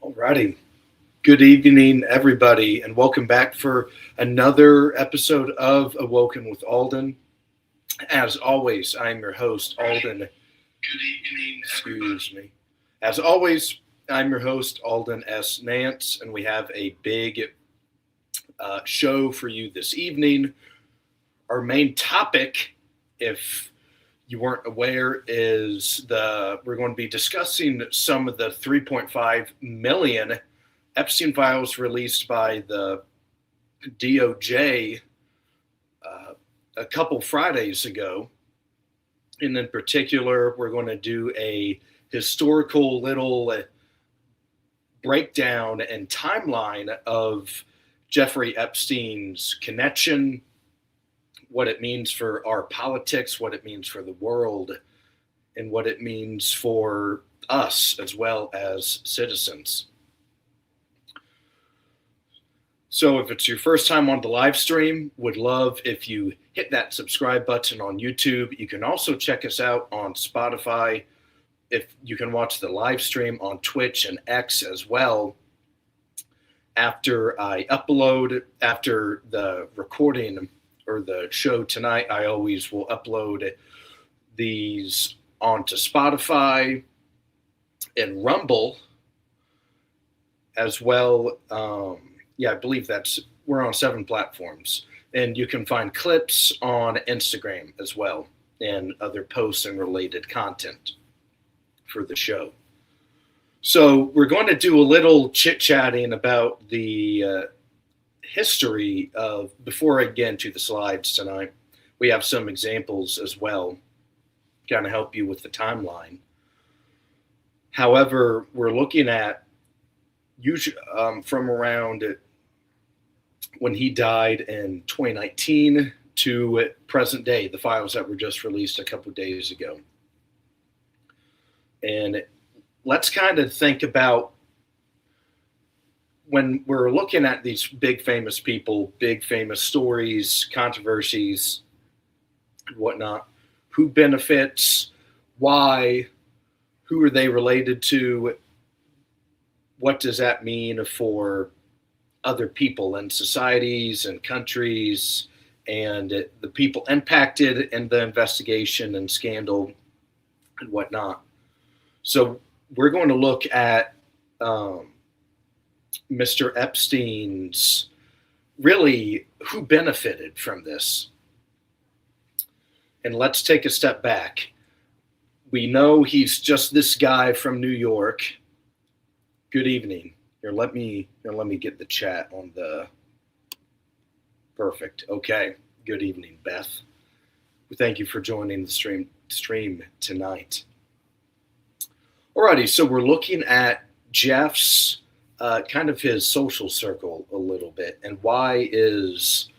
Alrighty. Good evening, everybody, and welcome back for another episode of Awoken with Aulden. As always, I'm your host, Aulden. Good evening, everybody. Excuse me. As always, I'm your host, Aulden S. Nance, and we have a big show for you this evening. Our main topic, if you weren't aware, is we're going to be discussing some of the 3.5 million Epstein Files released by the DOJ a couple Fridays ago. And in particular, we're going to do a historical little breakdown and timeline of Jeffrey Epstein's connection, what it means for our politics, what it means for the world, and what it means for us as well as citizens. So if it's your first time on the live stream, would love if you hit that subscribe button on YouTube. You can also check us out on Spotify. If you can watch the live stream on Twitch and X as well. After the recording or the show tonight, I always will upload these onto Spotify and Rumble as well. I believe we're on 7 platforms, and you can find clips on Instagram as well and other posts and related content for the show. So we're going to do a little chit-chatting about the history of, before I get into the slides tonight, we have some examples as well, kind of help you with the timeline. However, we're looking at usually from around when he died in 2019 to present day, the files that were just released a couple days ago. And let's kind of think about when we're looking at these big famous people, big famous stories, controversies, and whatnot, who benefits, why, who are they related to, what does that mean for other people and societies and countries and the people impacted in the investigation and scandal and whatnot. So we're going to look at Mr. Epstein's, really, who benefited from this. And let's take a step back. We know he's just this guy from New York. Good evening. Here, let me get the chat on the. Perfect. Okay. Good evening, Beth. Thank you for joining the stream tonight. Alrighty, so we're looking at Jeff's kind of his social circle a little bit, and why is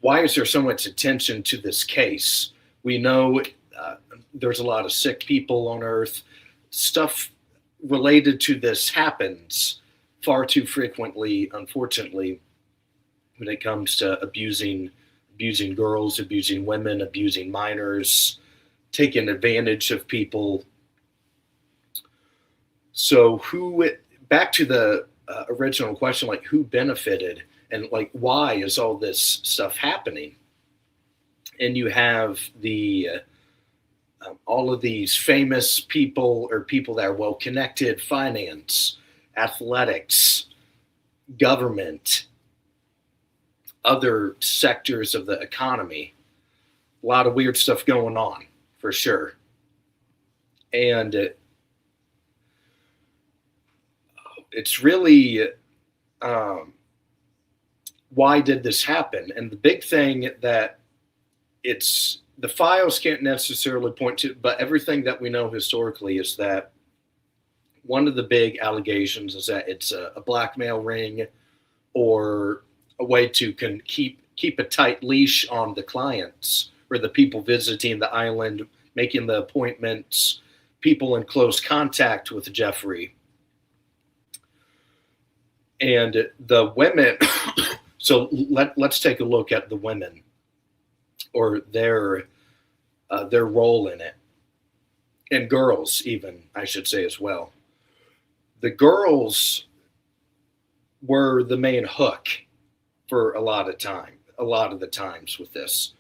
there so much attention to this case? We know there's a lot of sick people on Earth. Stuff related to this happens far too frequently, unfortunately, when it comes to abusing girls, abusing women, abusing minors, taking advantage of people. So back to the original question, like who benefited and like why is all this stuff happening? And you have all of these famous people or people that are well connected, finance, athletics, government, other sectors of the economy. A lot of weird stuff going on, for sure. And it's really why did this happen? And the big thing that the files can't necessarily point to, but everything that we know historically is that one of the big allegations is that it's a blackmail ring or a way to keep a tight leash on the clients or the people visiting the island, making the appointments, people in close contact with Jeffrey. And the women, so let's take a look at the women or their role in it, and girls even, I should say as well. The girls were the main hook for a lot of the times with this.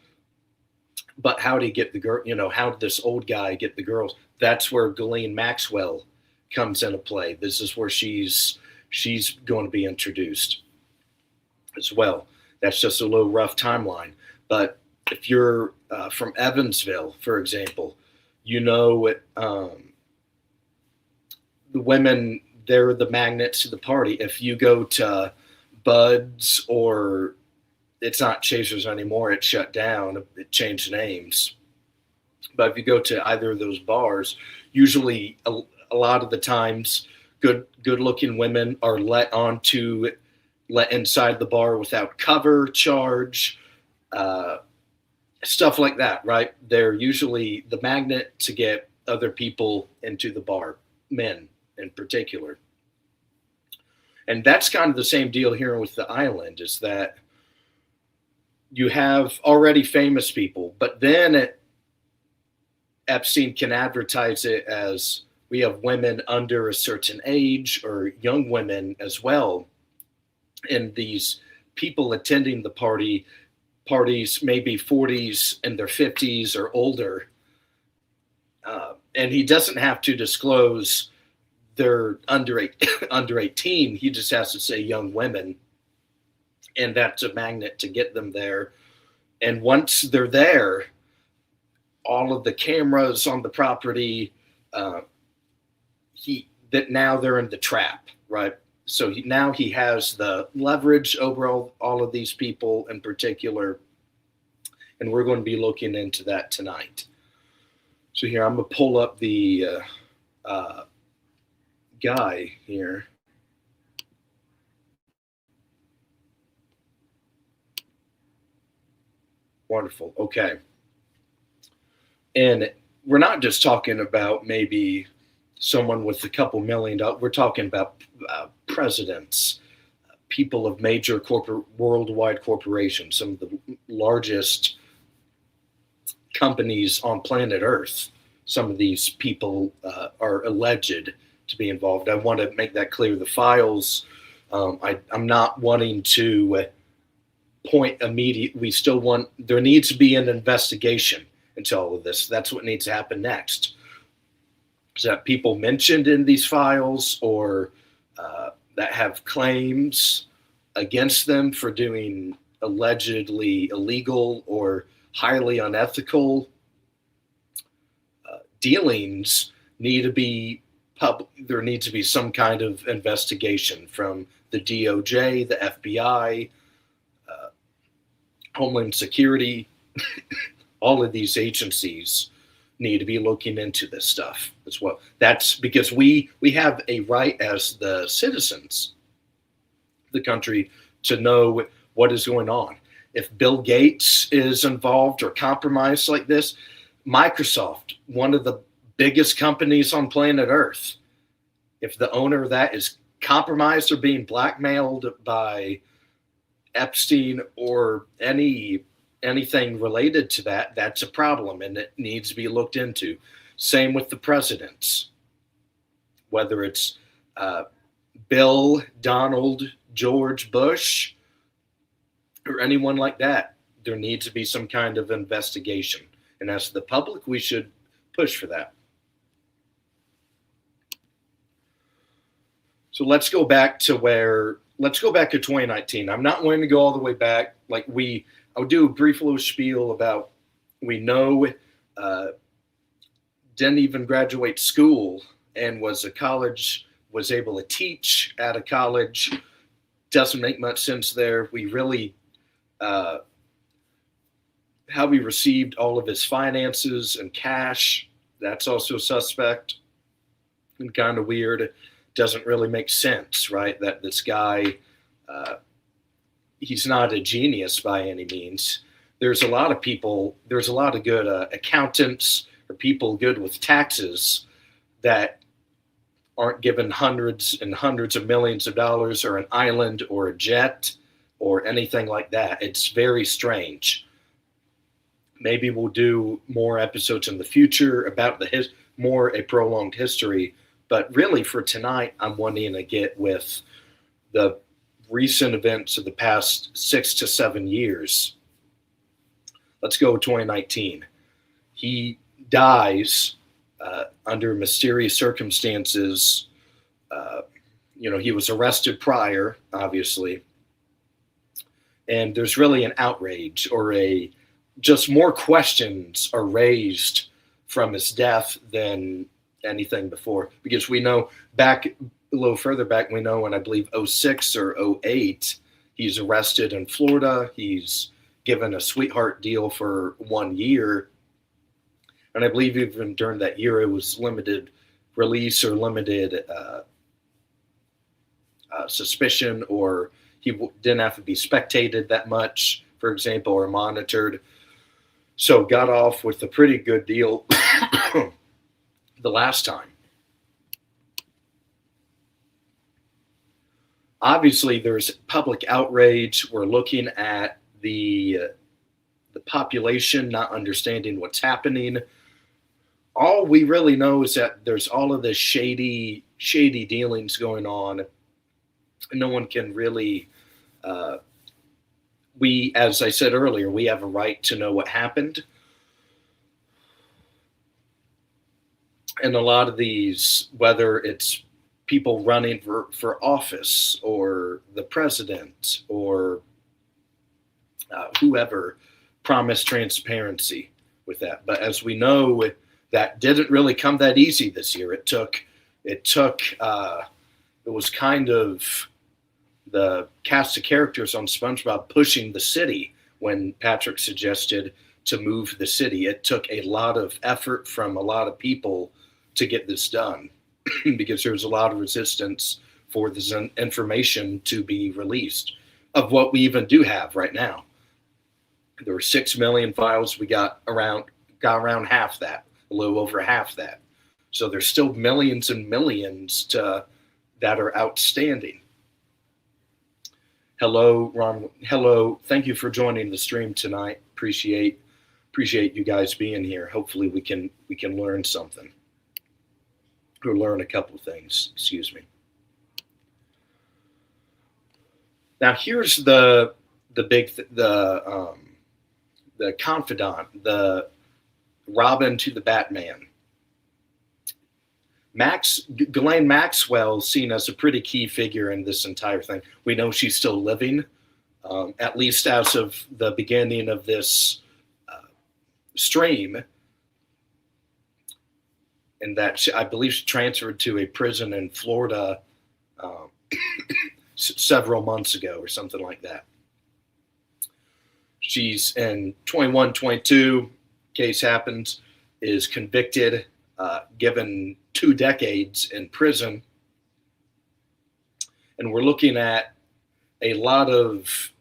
But how did he get the girl? How did this old guy get the girls? That's where Ghislaine Maxwell comes into play. This is where she's going to be introduced as well. That's just a little rough timeline. But if you're from Evansville, for example, the women, they're the magnets to the party. If you go to Bud's, or it's not Chasers anymore, it's shut down, it changed names. But if you go to either of those bars, usually a lot of the times good looking women are let inside the bar without cover charge, stuff like that, right? They're usually the magnet to get other people into the bar, men in particular. And that's kind of the same deal here with the island, is that you have already famous people, but then Epstein can advertise it as we have women under a certain age, or young women as well. And these people attending the parties, maybe 40s and their 50s or older. And he doesn't have to disclose they're under 18. He just has to say young women. And that's a magnet to get them there. And once they're there, all of the cameras on the property, now they're in the trap, right? So now he has the leverage over all of these people in particular. And we're going to be looking into that tonight. So here, I'm going to pull up the guy here. Wonderful. Okay. And we're not just talking about maybe someone with a couple $1 million. We're talking about presidents, people of major worldwide corporations, some of the largest companies on planet Earth. Some of these people are alleged to be involved. I want to make that clear. The files, I'm not wanting to point immediate. There needs to be an investigation into all of this. That's what needs to happen next. Is that people mentioned in these files, or that have claims against them for doing allegedly illegal or highly unethical dealings, need to be public. There needs to be some kind of investigation from the DOJ, the FBI, Homeland Security. All of these agencies need to be looking into this stuff as well. That's because we have a right as the citizens of the country to know what is going on. If Bill Gates is involved or compromised like this, Microsoft, one of the biggest companies on planet Earth, if the owner of that is compromised or being blackmailed by Epstein or anything related to that, that's a problem, and it needs to be looked into. Same with the presidents, whether it's Bill, Donald, George Bush, or anyone like that. There needs to be some kind of investigation. And as the public, we should push for that. So let's go back to 2019. I'm not going to go all the way back. I'll do a brief little spiel about, we know didn't even graduate school and was able to teach at a college. Doesn't make much sense there. We really, how he received all of his finances and cash, that's also suspect and kind of weird. Doesn't really make sense, right? That this guy, he's not a genius by any means. There's a lot of good accountants or people good with taxes that aren't given hundreds and hundreds of millions of dollars, or an island or a jet or anything like that. It's very strange. Maybe we'll do more episodes in the future about a prolonged history But really for tonight, I'm wanting to get with the recent events of the past 6 to 7 years. Let's go with 2019. He dies under mysterious circumstances. He was arrested prior, obviously. And there's really an outrage or just more questions are raised from his death than anything before. Because we know back a little further back, we know in, I believe, 06 or 08, he's arrested in Florida. He's given a sweetheart deal for 1 year. And I believe even during that year, it was limited release or limited suspicion, or he didn't have to be spectated that much, for example, or monitored. So got off with a pretty good deal the last time. Obviously, there's public outrage. We're looking at the population not understanding what's happening. All we really know is that there's all of this shady dealings going on. No one can really, as I said earlier, we have a right to know what happened. And a lot of these, whether it's people running for office or the president or whoever, promised transparency with that. But as we know, that didn't really come that easy this year. It was kind of the cast of characters on SpongeBob pushing the city when Patrick suggested to move the city. It took a lot of effort from a lot of people to get this done because there was a lot of resistance for this information to be released of what we even do have right now. There were 6 million files. We got around half that, a little over half that. So there's still millions and millions that are outstanding. Hello, Ron. Hello. Thank you for joining the stream tonight. Appreciate you guys being here. Hopefully we can learn something or learn a couple things. Excuse me. Now here's the confidant, the Robin to the Batman. Ghislaine Maxwell is seen as a pretty key figure in this entire thing. We know she's still living, at least as of the beginning of this stream, and that I believe she transferred to a prison in Florida several months ago or something like that. She's in 21, 22, case happens, is convicted, given 2 decades in prison. And we're looking at a lot of,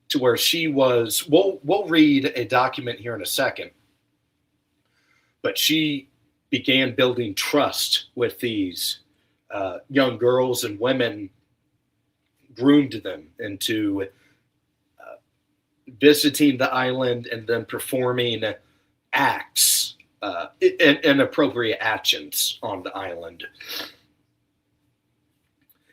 to where she was, we'll read a document here in a second, but she began building trust with these young girls and women, groomed them into visiting the island and then performing acts, inappropriate actions on the island.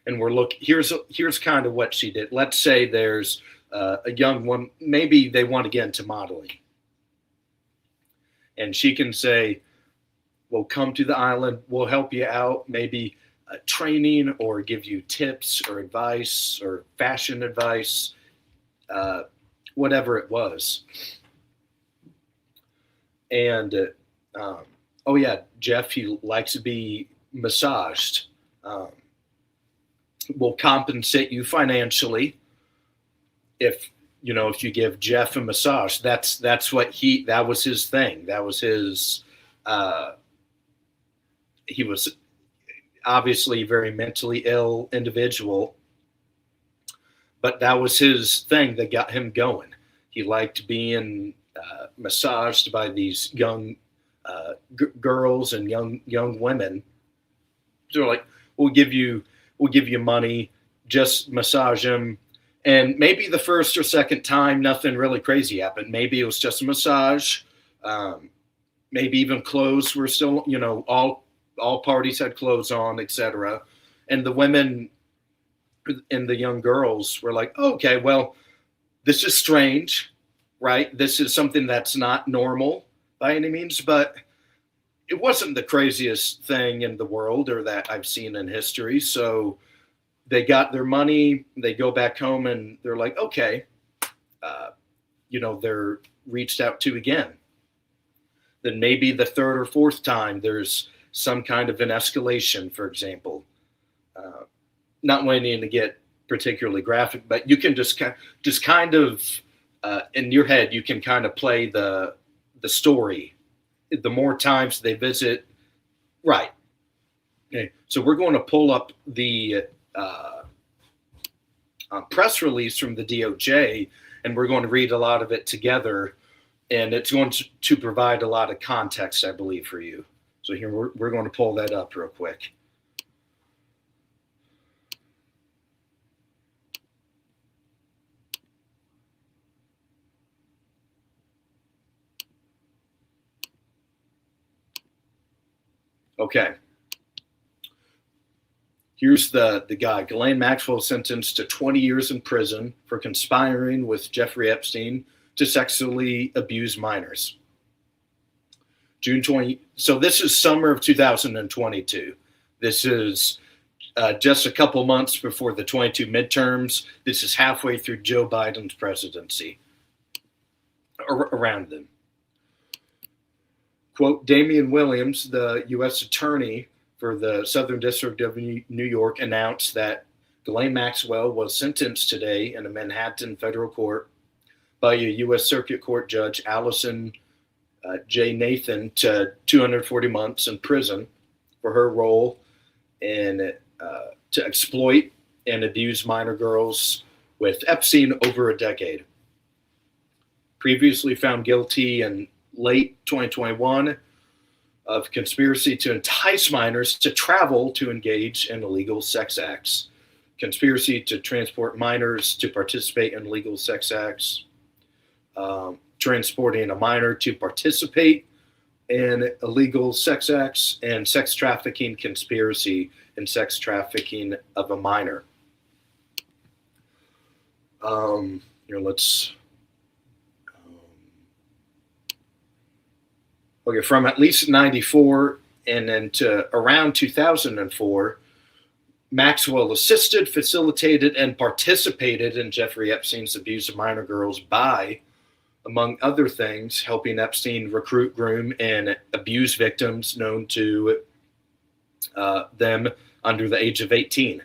And here's kind of what she did. Let's say there's a young one, maybe they want to get into modeling. And she can say, we'll come to the island, we'll help you out, maybe training or give you tips or advice or fashion advice, whatever it was. And, oh yeah, Jeff, he likes to be massaged. We'll compensate you financially if you give Jeff a massage. That was his thing. That was his, he was obviously a very mentally ill individual, but that was his thing that got him going. He liked being massaged by these young girls and young women. So like, we'll give you money, just massage him. And maybe the first or second time, nothing really crazy happened. Maybe it was just a massage. Maybe even clothes were still, all all parties had clothes on, etc. And the women and the young girls were like, okay, well, this is strange, right? This is something that's not normal by any means, but it wasn't the craziest thing in the world or that I've seen in history. So they got their money, they go back home, and they're like, okay, they're reached out to again. Then maybe the third or fourth time there's some kind of an escalation, for example. Not wanting to get particularly graphic, but you can just kind of in your head, you can kind of play the story. The more times they visit, right? Okay, so we're going to pull up the press release from the DOJ, and we're going to read a lot of it together, and it's going to provide a lot of context, I believe, for you. So here we're going to pull that up real quick. Okay. Here's the guy. Ghislaine Maxwell sentenced to 20 years in prison for conspiring with Jeffrey Epstein to sexually abuse minors. June 20. So this is summer of 2022. This is just a couple months before the 22 midterms. This is halfway through Joe Biden's presidency. Around them. Quote, Damian Williams, the U.S. attorney for the Southern District of New York, announced that Ghislaine Maxwell was sentenced today in a Manhattan federal court by a U.S. Circuit Court Judge, Allison J. Nathan, to 240 months in prison for her role in to exploit and abuse minor girls with Epstein over a decade. Previously found guilty in late 2021 of conspiracy to entice minors to travel to engage in illegal sex acts, conspiracy to transport minors to participate in illegal sex acts, transporting a minor to participate in illegal sex acts, and sex trafficking conspiracy and sex trafficking of a minor. From at least 94 and then to around 2004, Maxwell assisted, facilitated, and participated in Jeffrey Epstein's abuse of minor girls by, among other things, helping Epstein recruit, groom, and abuse victims known to them under the age of 18.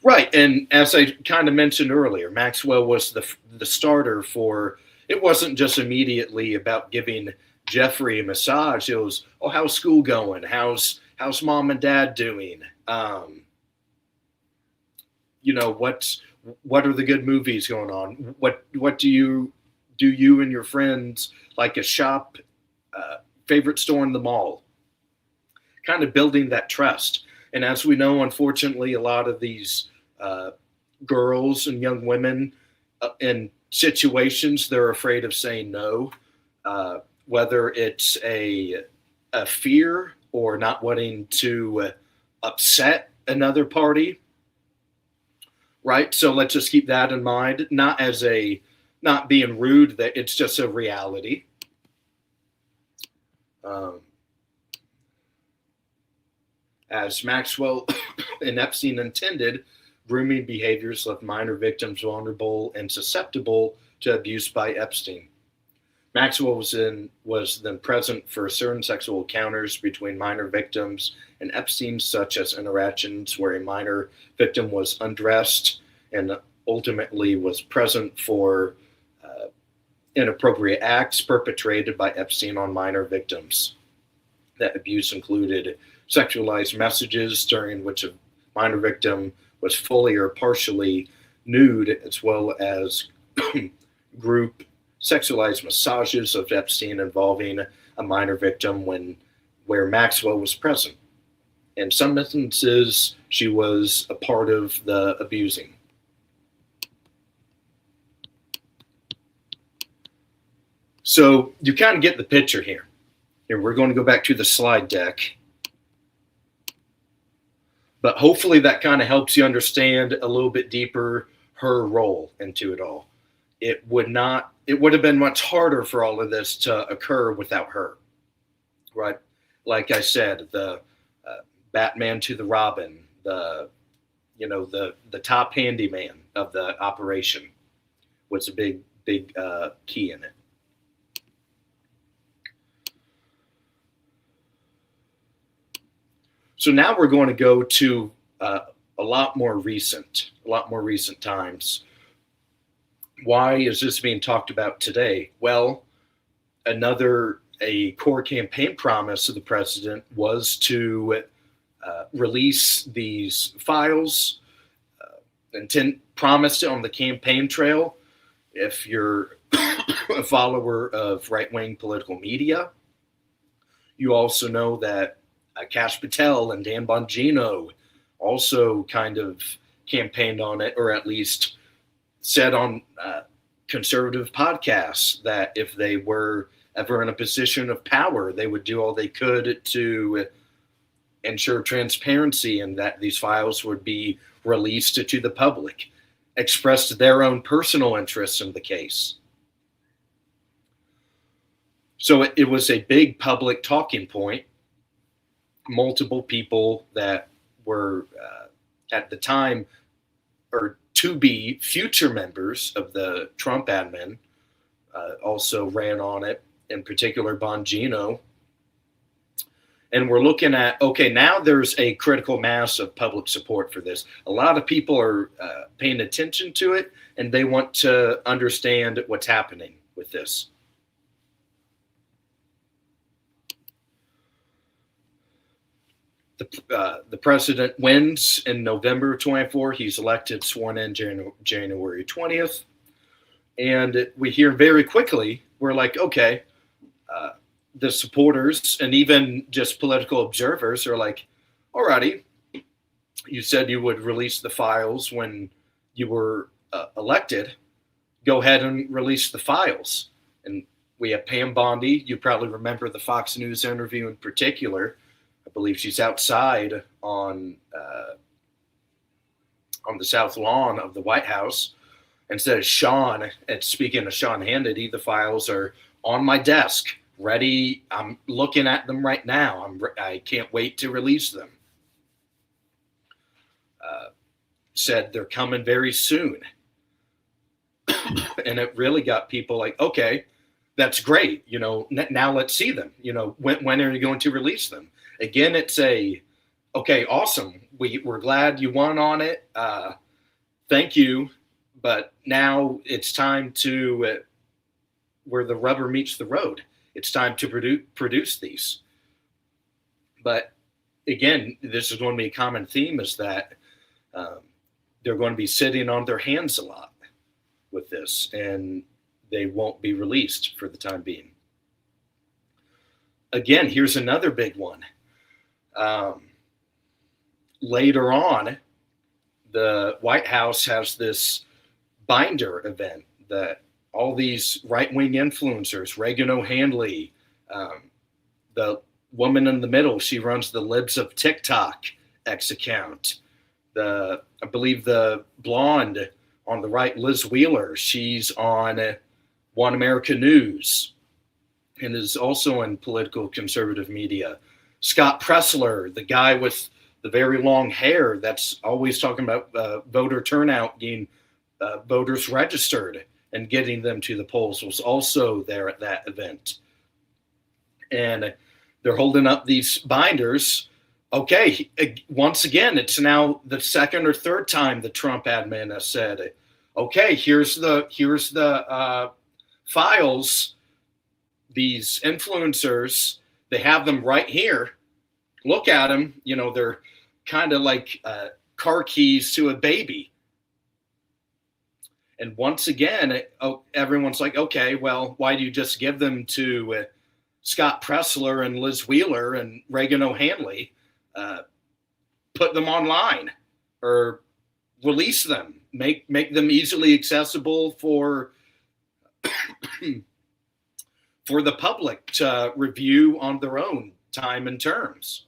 Right, and as I kind of mentioned earlier, Maxwell was the starter for, it wasn't just immediately about giving Jeffrey a massage. It was, oh, how's school going? How's mom and dad doing? What are the good movies going on? What do you and your friends like a shop, favorite store in the mall? Kind of building that trust. And as we know, unfortunately, a lot of these girls and young women in situations, they're afraid of saying no, whether it's a fear or not wanting to upset another party, right? So let's just keep that in mind, not being rude, that it's just a reality. As Maxwell and Epstein intended, grooming behaviors left minor victims vulnerable and susceptible to abuse by Epstein. Maxwell was then present for certain sexual encounters between minor victims and Epstein, such as interactions where a minor victim was undressed and ultimately was present for inappropriate acts perpetrated by Epstein on minor victims. That abuse included sexualized messages during which a minor victim was fully or partially nude, as well as group sexualized massages of Epstein involving a minor victim where Maxwell was present. In some instances, she was a part of the abusing. So you kind of get the picture here. Here, we're going to go back to the slide deck. But hopefully that kind of helps you understand a little bit deeper her role into it all. It would have been much harder for all of this to occur without her, right? Like I said, the Batman to the Robin, the top handyman of the operation was a big key in it. So now we're going to go to a lot more recent times. Why is this being talked about today? Well, a core campaign promise of the president was to release these files, and promised it on the campaign trail. If you're a follower of right-wing political media, you also know that Kash Patel and Dan Bongino also kind of campaigned on it, or at least said on conservative podcasts that if they were ever in a position of power, they would do all they could to ensure transparency and that these files would be released to the public, expressed their own personal interests in the case. So it was a big public talking point. Multiple people that were at the time or to be future members of the Trump admin also ran on it, in particular Bongino. And we're looking at, okay, now there's a critical mass of public support for this. A lot of people are paying attention to it, and they want to understand what's happening with this. The president wins in November 24. He's elected, sworn in January 20th. And we hear very quickly, we're like, okay, the supporters and even just political observers are like, alrighty, you said you would release the files when you were elected. Go ahead and release the files. And we have Pam Bondi. You probably remember the Fox News interview in particular. I believe she's outside on the south lawn of the White House. Instead of Sean, and speaking of Sean Hannity, the files are on my desk, ready. I'm looking at them right now. I can't wait to release them. Said they're coming very soon. And it really got people like, okay, that's great. Now let's see them. When are you going to release them? Again, it's okay, awesome. We're glad you won on it. Thank you. But now it's time to where the rubber meets the road. It's time to produce these. But again, this is going to be a common theme, is that they're going to be sitting on their hands a lot with this, and they won't be released for the time being. Again, here's another big one. Later on, the White House has this binder event that all these right-wing influencers, Reagan O'Hanley, the woman in the middle, she runs the Libs of TikTok X account. I believe the blonde on the right, Liz Wheeler, she's on One America News and is also in political conservative media. Scott Pressler, the guy with the very long hair that's always talking about voter turnout, getting voters registered and getting them to the polls, was also there at that event. And they're holding up these binders. Okay, once again, it's now the second or third time the Trump admin has said, okay, here's the files. These influencers, they have them right here. Look at them. They're kind of like car keys to a baby. And once again, everyone's like, okay, well, why do you just give them to Scott Pressler and Liz Wheeler and Reagan O'Hanley? Put them online or release them. Make them easily accessible for for the public to review on their own time and terms.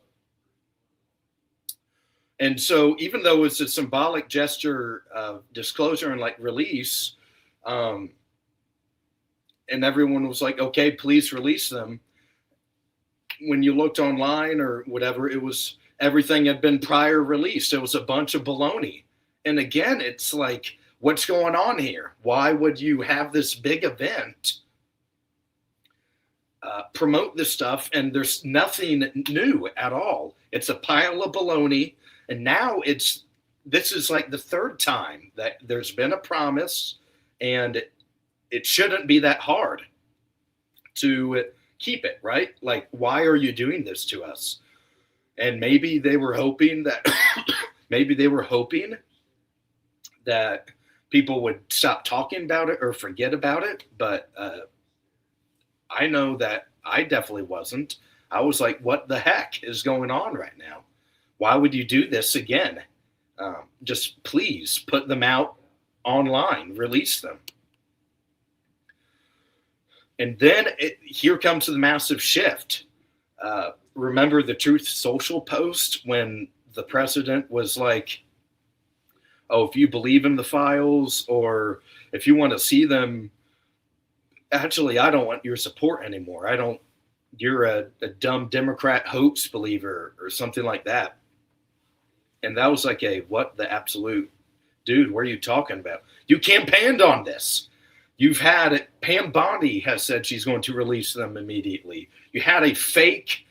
And so even though it's a symbolic gesture of disclosure and like release, and everyone was like, okay, please release them. When you looked online or whatever, it was everything had been prior released. It was a bunch of baloney. And again, it's like, what's going on here? Why would you have this big event, promote this stuff, and there's nothing new at all? It's a pile of baloney. And now this is like the third time that there's been a promise, and it shouldn't be that hard to keep it, right? Like, why are you doing this to us? And maybe they were hoping that people would stop talking about it or forget about it. But I know that I definitely wasn't. I was like, what the heck is going on right now? Why would you do this again? Just please put them out online, release them. And then here comes the massive shift. Remember the Truth Social post when the president was like, oh, if you believe in the files or if you want to see them, actually, I don't want your support anymore. You're a dumb Democrat hoax believer or something like that. And that was like what the absolute, dude, what are you talking about? You campaigned on this. You've had Pam Bondi has said she's going to release them immediately. You had a fake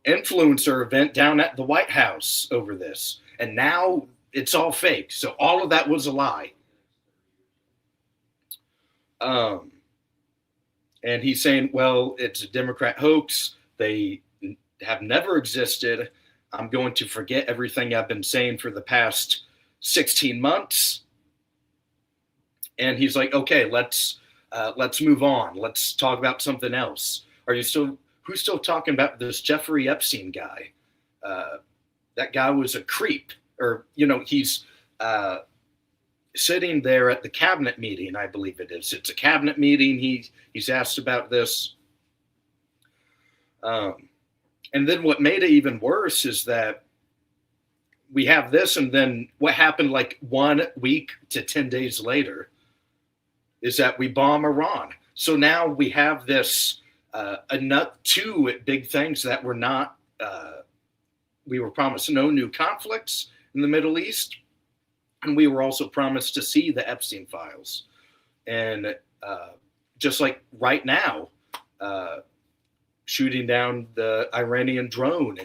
influencer event down at the White House over this. And now it's all fake. So all of that was a lie. And he's saying, well, it's a Democrat hoax. They have never existed. I'm going to forget everything I've been saying for the past 16 months. And he's like, okay, let's move on. Let's talk about something else. Who's still talking about this Jeffrey Epstein guy? That guy was a creep. Or, he's sitting there at the cabinet meeting, I believe it is. It's a cabinet meeting. He's asked about this. And then what made it even worse is that we have this, and then what happened like 1 week to 10 days later is that we bomb Iran. So now we have this two big things that were not, we were promised no new conflicts in the Middle East, and we were also promised to see the Epstein Files. And just like right now, shooting down the Iranian drone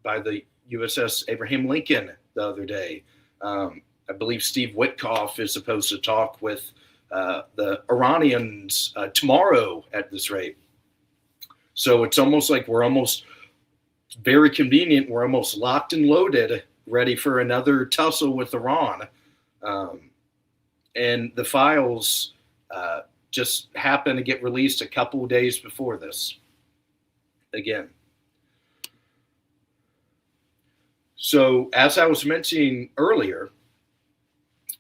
by the USS Abraham Lincoln the other day. I believe Steve Witkoff is supposed to talk with the Iranians tomorrow at this rate. So it's almost like very convenient. We're almost locked and loaded, ready for another tussle with Iran. And the files just happened to get released a couple of days before this. Again. So as I was mentioning earlier,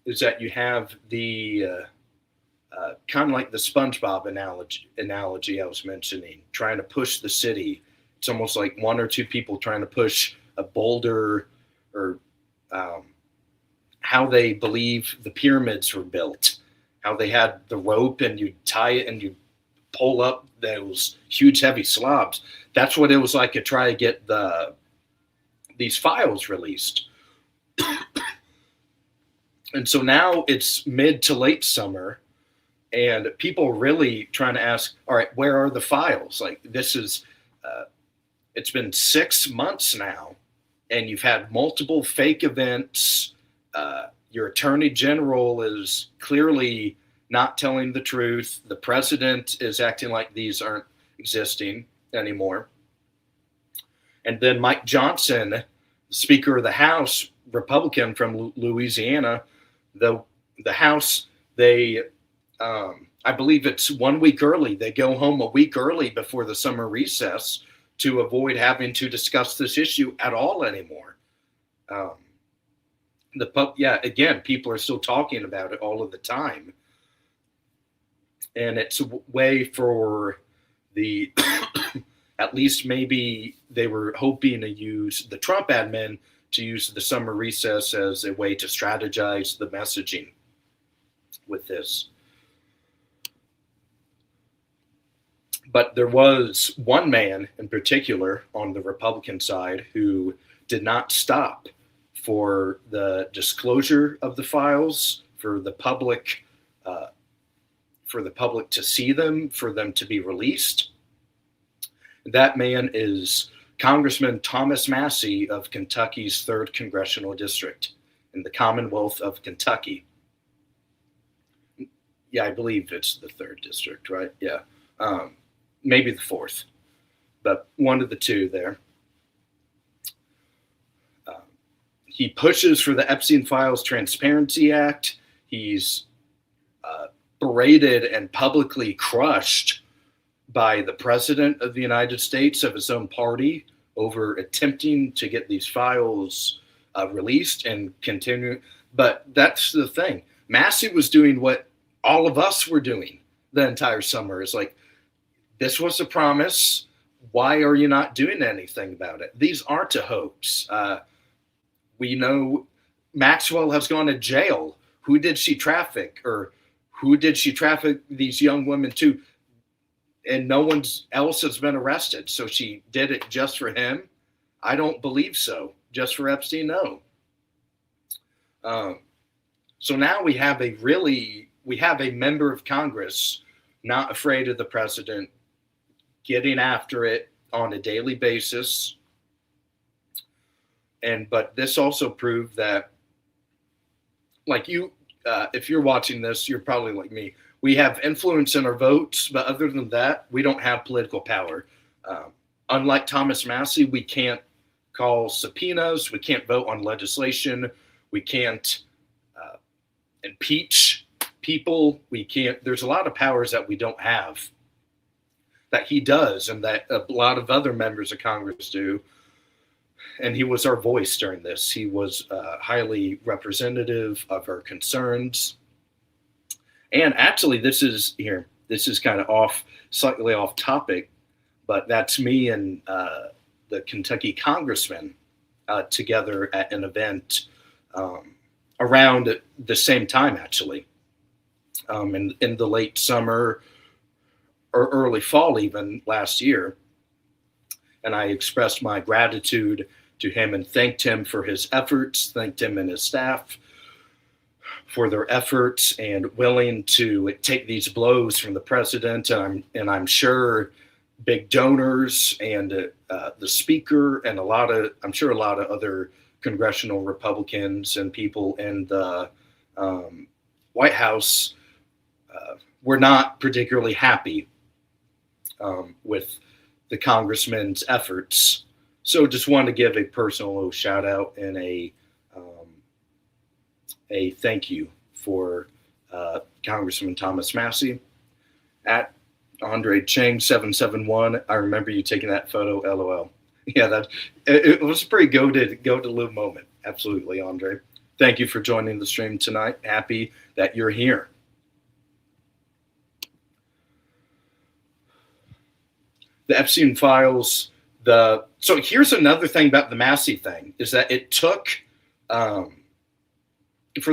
is that you have the kind of like the SpongeBob analogy I was mentioning, trying to push the city. It's almost like one or two people trying to push a boulder, or how they believe the pyramids were built, how they had the rope and you tie it and you pull up those huge heavy slabs. That's what it was like to try to get these files released. And so now it's mid to late summer, and people are really trying to ask, all right, where are the files? Like, this is, it's been 6 months now, and you've had multiple fake events. Your attorney general is clearly not telling the truth. The president is acting like these aren't existing anymore. And then Mike Johnson, Speaker of the House, Republican from Louisiana, the House, they, I believe it's 1 week early. They go home a week early before the summer recess to avoid having to discuss this issue at all anymore. Again, people are still talking about it all of the time. and it's a way for the at least maybe they were hoping to use the Trump admin to use the summer recess as a way to strategize the messaging with this. But there was one man in particular on the Republican side who did not stop for the disclosure of the files, for the public to see them, for them to be released. That man is Congressman Thomas Massie of Kentucky's 3rd Congressional District in the Commonwealth of Kentucky. Yeah, I believe it's the 3rd district, right? Yeah. Maybe the 4th, but one of the two there. He pushes for the Epstein Files Transparency Act. He's berated and publicly crushed by the president of the United States, of his own party, over attempting to get these files released and continue. But that's the thing. Massie was doing what all of us were doing the entire summer. It's like, this was a promise. Why are you not doing anything about it? These aren't a hoax. We know Maxwell has gone to jail. Who did she traffic? Or who did she traffic these young women to? And no one else has been arrested. So she did it just for him? I don't believe so. Just for Epstein? No. So now we have a member of Congress not afraid of the president, getting after it on a daily basis. But this also proved that, like you, if you're watching this, you're probably like me. We have influence in our votes, but other than that, we don't have political power. Unlike Thomas Massie, we can't call subpoenas. We can't vote on legislation. We can't impeach people. We can't. There's a lot of powers that we don't have that he does, and that a lot of other members of Congress do. And he was our voice during this. He was highly representative of our concerns. And actually, this is kind of slightly off topic, but that's me and the Kentucky congressman together at an event around the same time, actually, in the late summer or early fall, even last year. And I expressed my gratitude to him and thanked him for his efforts, thanked him and his staff for their efforts and willing to take these blows from the president. And I'm sure big donors and the speaker and I'm sure a lot of other congressional Republicans and people in the White House were not particularly happy with the congressman's efforts. So just wanted to give a personal shout out and a thank you for Congressman Thomas Massie. At Andre Chang 771, I remember you taking that photo. LOL. Yeah, it was a pretty go to live moment. Absolutely, Andre. Thank you for joining the stream tonight. Happy that you're here. The Epstein Files. So here's another thing about the Massie thing is that it took, for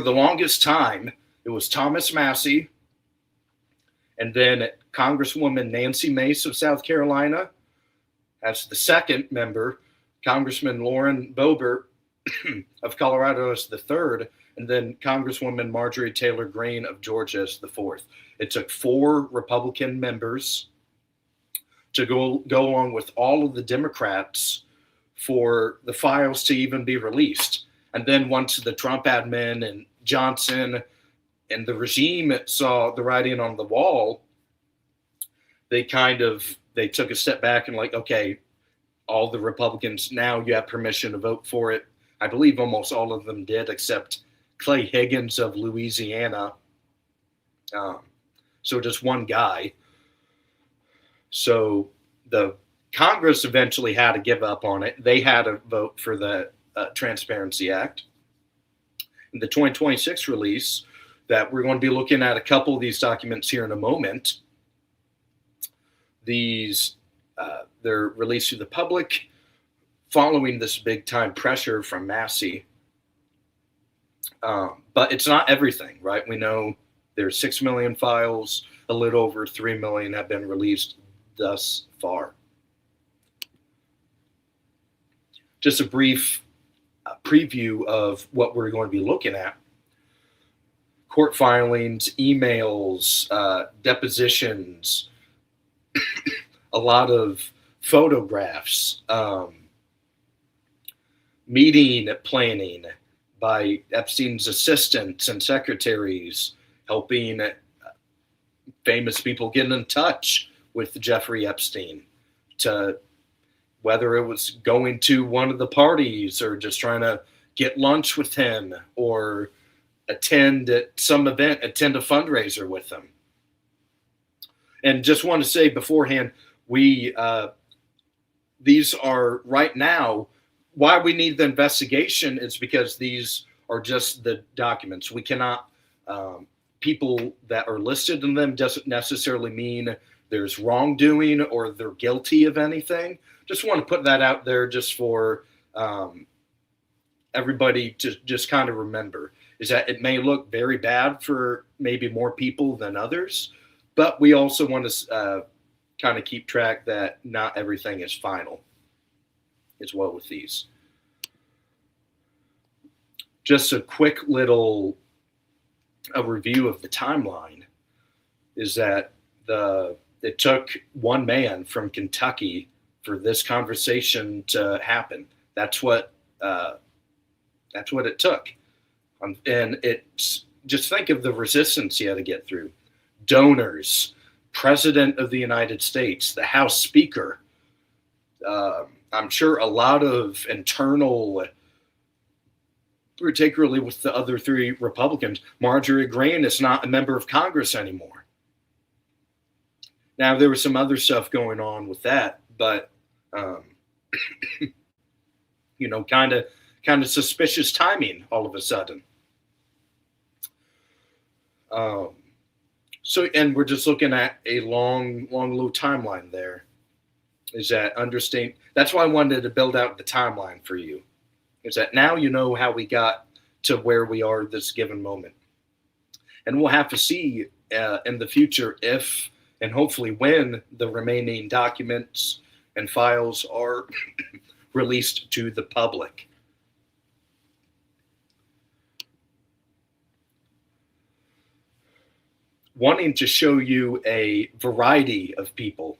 the longest time, it was Thomas Massie, and then Congresswoman Nancy Mace of South Carolina as the second member, Congressman Lauren Boebert of Colorado as the third, and then Congresswoman Marjorie Taylor Greene of Georgia as the fourth. It took 4 Republican members to go along with all of the Democrats for the files to even be released. And then once the Trump admin and Johnson and the regime saw the writing on the wall, they took a step back and like, okay, all the Republicans, now you have permission to vote for it. I believe almost all of them did, except Clay Higgins of Louisiana. So just one guy. So the Congress eventually had to give up on it. They had to vote for the Transparency Act. In the 2026 release, that we're going to be looking at a couple of these documents here in a moment. These, they're released to the public following this big time pressure from Massey. But it's not everything, right? We know there's 6 million files, a little over 3 million have been released thus far. Just a brief preview of what we're going to be looking at. Court filings, emails, depositions, a lot of photographs, meeting planning by Epstein's assistants and secretaries, helping famous people get in touch with Jeffrey Epstein, to whether it was going to one of the parties or just trying to get lunch with him or attend some event, attend a fundraiser with him. And just want to say beforehand, these are right now, why we need the investigation is because these are just the documents. We cannot, people that are listed in them doesn't necessarily mean there's wrongdoing or they're guilty of anything. Just want to put that out there just for everybody to just kind of remember, is that it may look very bad for maybe more people than others, but we also want to kind of keep track that not everything is final as well with these. Just a quick little review of the timeline is that it took one man from Kentucky for this conversation to happen. That's what it took. And it's just think of the resistance he had to get through. Donors, President of the United States, the House Speaker. I'm sure a lot of internal, particularly with the other three Republicans, Marjorie Greene is not a member of Congress anymore. Now, there was some other stuff going on with that, but, kind of suspicious timing all of a sudden. And we're just looking at a long little timeline there. Is that understand? That's why I wanted to build out the timeline for you. Is that now you know how we got to where we are this given moment. And we'll have to see in the future if, and hopefully when, the remaining documents and files are released to the public. Wanting to show you a variety of people,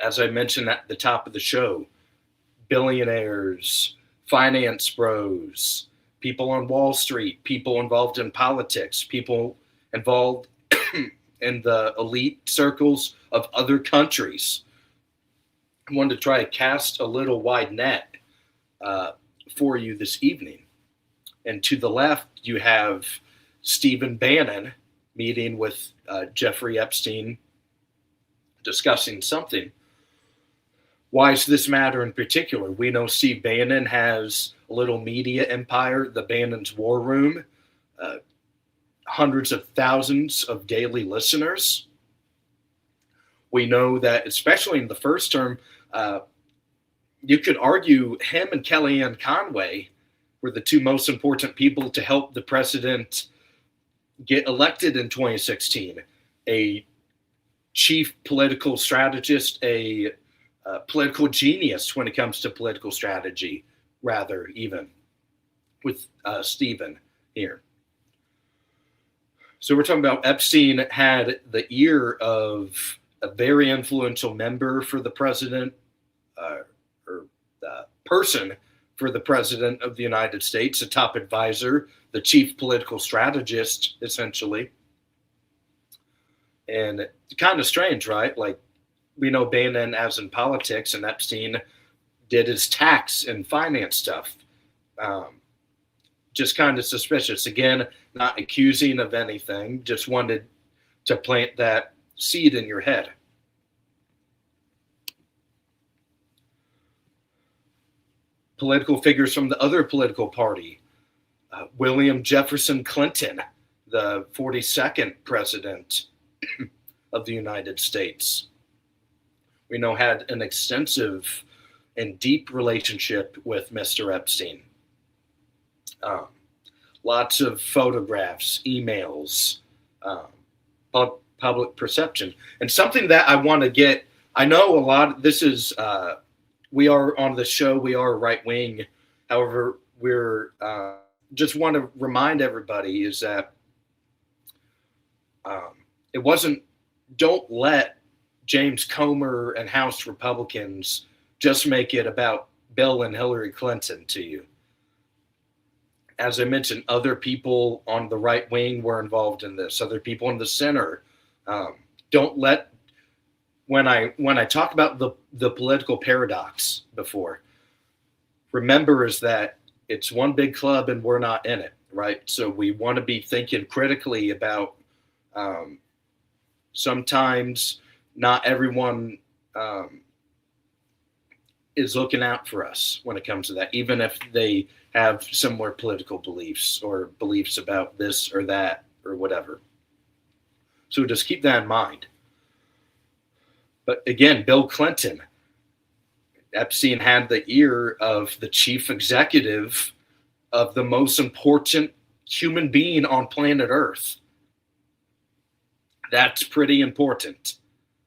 as I mentioned at the top of the show, billionaires, finance bros, people on Wall Street, people involved in politics, people involved in the elite circles of other countries. I wanted to try to cast a little wide net for you this evening. And to the left, you have Stephen Bannon meeting with Jeffrey Epstein, discussing something. Why does this matter in particular? We know Steve Bannon has a little media empire, the Bannon's War Room, hundreds of thousands of daily listeners. We know that, especially in the first term, you could argue him and Kellyanne Conway were the two most important people to help the president get elected in 2016. A chief political strategist, a political genius when it comes to political strategy, rather, even with Stephen here. So we're talking about Epstein had the ear of a very influential member for the president, or the person for the president of the United States, a top advisor, the chief political strategist, essentially. And it's kind of strange, right? Like, we know Bannon as in politics, and Epstein did his tax and finance stuff. Just kind of suspicious. Again, not accusing of anything, just wanted to plant that seed in your head. Political figures from the other political party. William Jefferson Clinton the 42nd president of the United States. We know had an extensive and deep relationship with Mr. Epstein. Lots of photographs, emails, public perception. And something that I want to get, I know a lot, this is, we are on the show, we are right wing. However, we're just want to remind everybody is that it wasn't, don't let James Comer and House Republicans just make it about Bill and Hillary Clinton to you. As I mentioned, other people on the right wing were involved in this, other people in the center. Don't let, when I talk about the political paradox before, remember is that it's one big club and we're not in it, right? So we want to be thinking critically about sometimes not everyone is looking out for us when it comes to that, even if they have similar political beliefs or beliefs about this or that or whatever. So just keep that in mind. But again, Bill Clinton, Epstein had the ear of the chief executive of the most important human being on planet Earth. That's pretty important,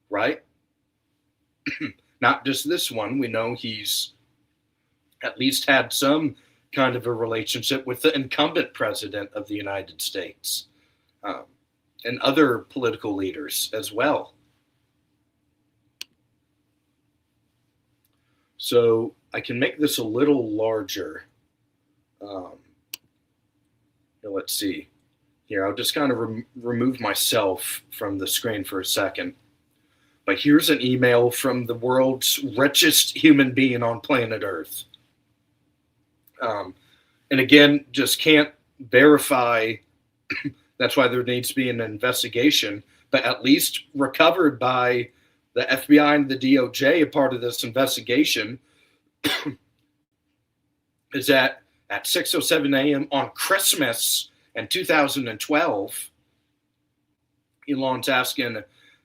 right? Not just this one. We know he's at least had some kind of a relationship with the incumbent president of the United States and other political leaders as well. So I can make this a little larger. Let's see. Here, I'll just kind of remove myself from the screen for a second. But here's an email from the world's richest human being on planet Earth. And again, just can't verify. That's why there needs to be an investigation, but at least recovered by the FBI and the DOJ, a part of this investigation, is that at 6:07 a.m. on Christmas in 2012, Elon's asking,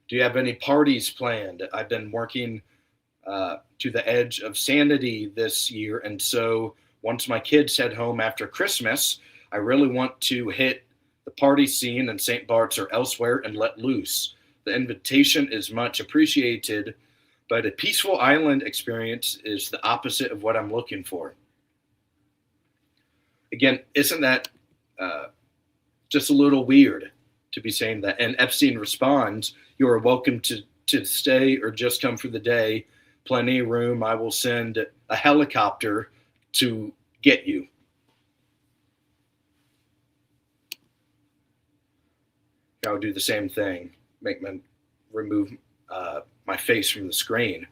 do you have any parties planned? I've been working to the edge of sanity this year. And so once my kids head home after Christmas, I really want to hit the party scene in St. Bart's or elsewhere and let loose. The invitation is much appreciated, but a peaceful island experience is the opposite of what I'm looking for. Again, isn't that just a little weird to be saying that? And Epstein responds, you are welcome to stay or just come for the day. Plenty of room. I will send a helicopter to get you. I'll do the same thing. Remove my face from the screen.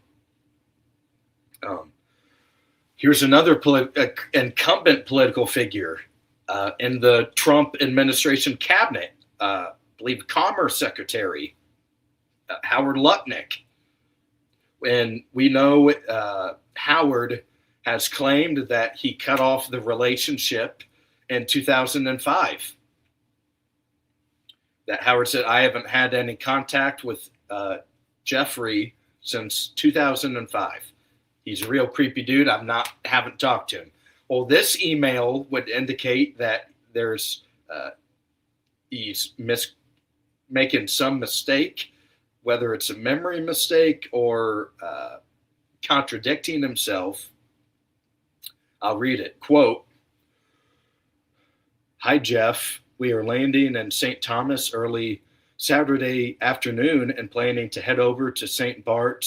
Here's another incumbent political figure in the Trump administration cabinet, I believe Commerce Secretary Howard Lutnick. And we know Howard has claimed that he cut off the relationship in 2005. That Howard said, I haven't had any contact with Jeffrey since 2005. He's a real creepy dude. Haven't talked to him. Well, this email would indicate that he's making some mistake, whether it's a memory mistake or contradicting himself. I'll read it. Quote, hi, Jeff. We are landing in St. Thomas early Saturday afternoon and planning to head over to St. Bart /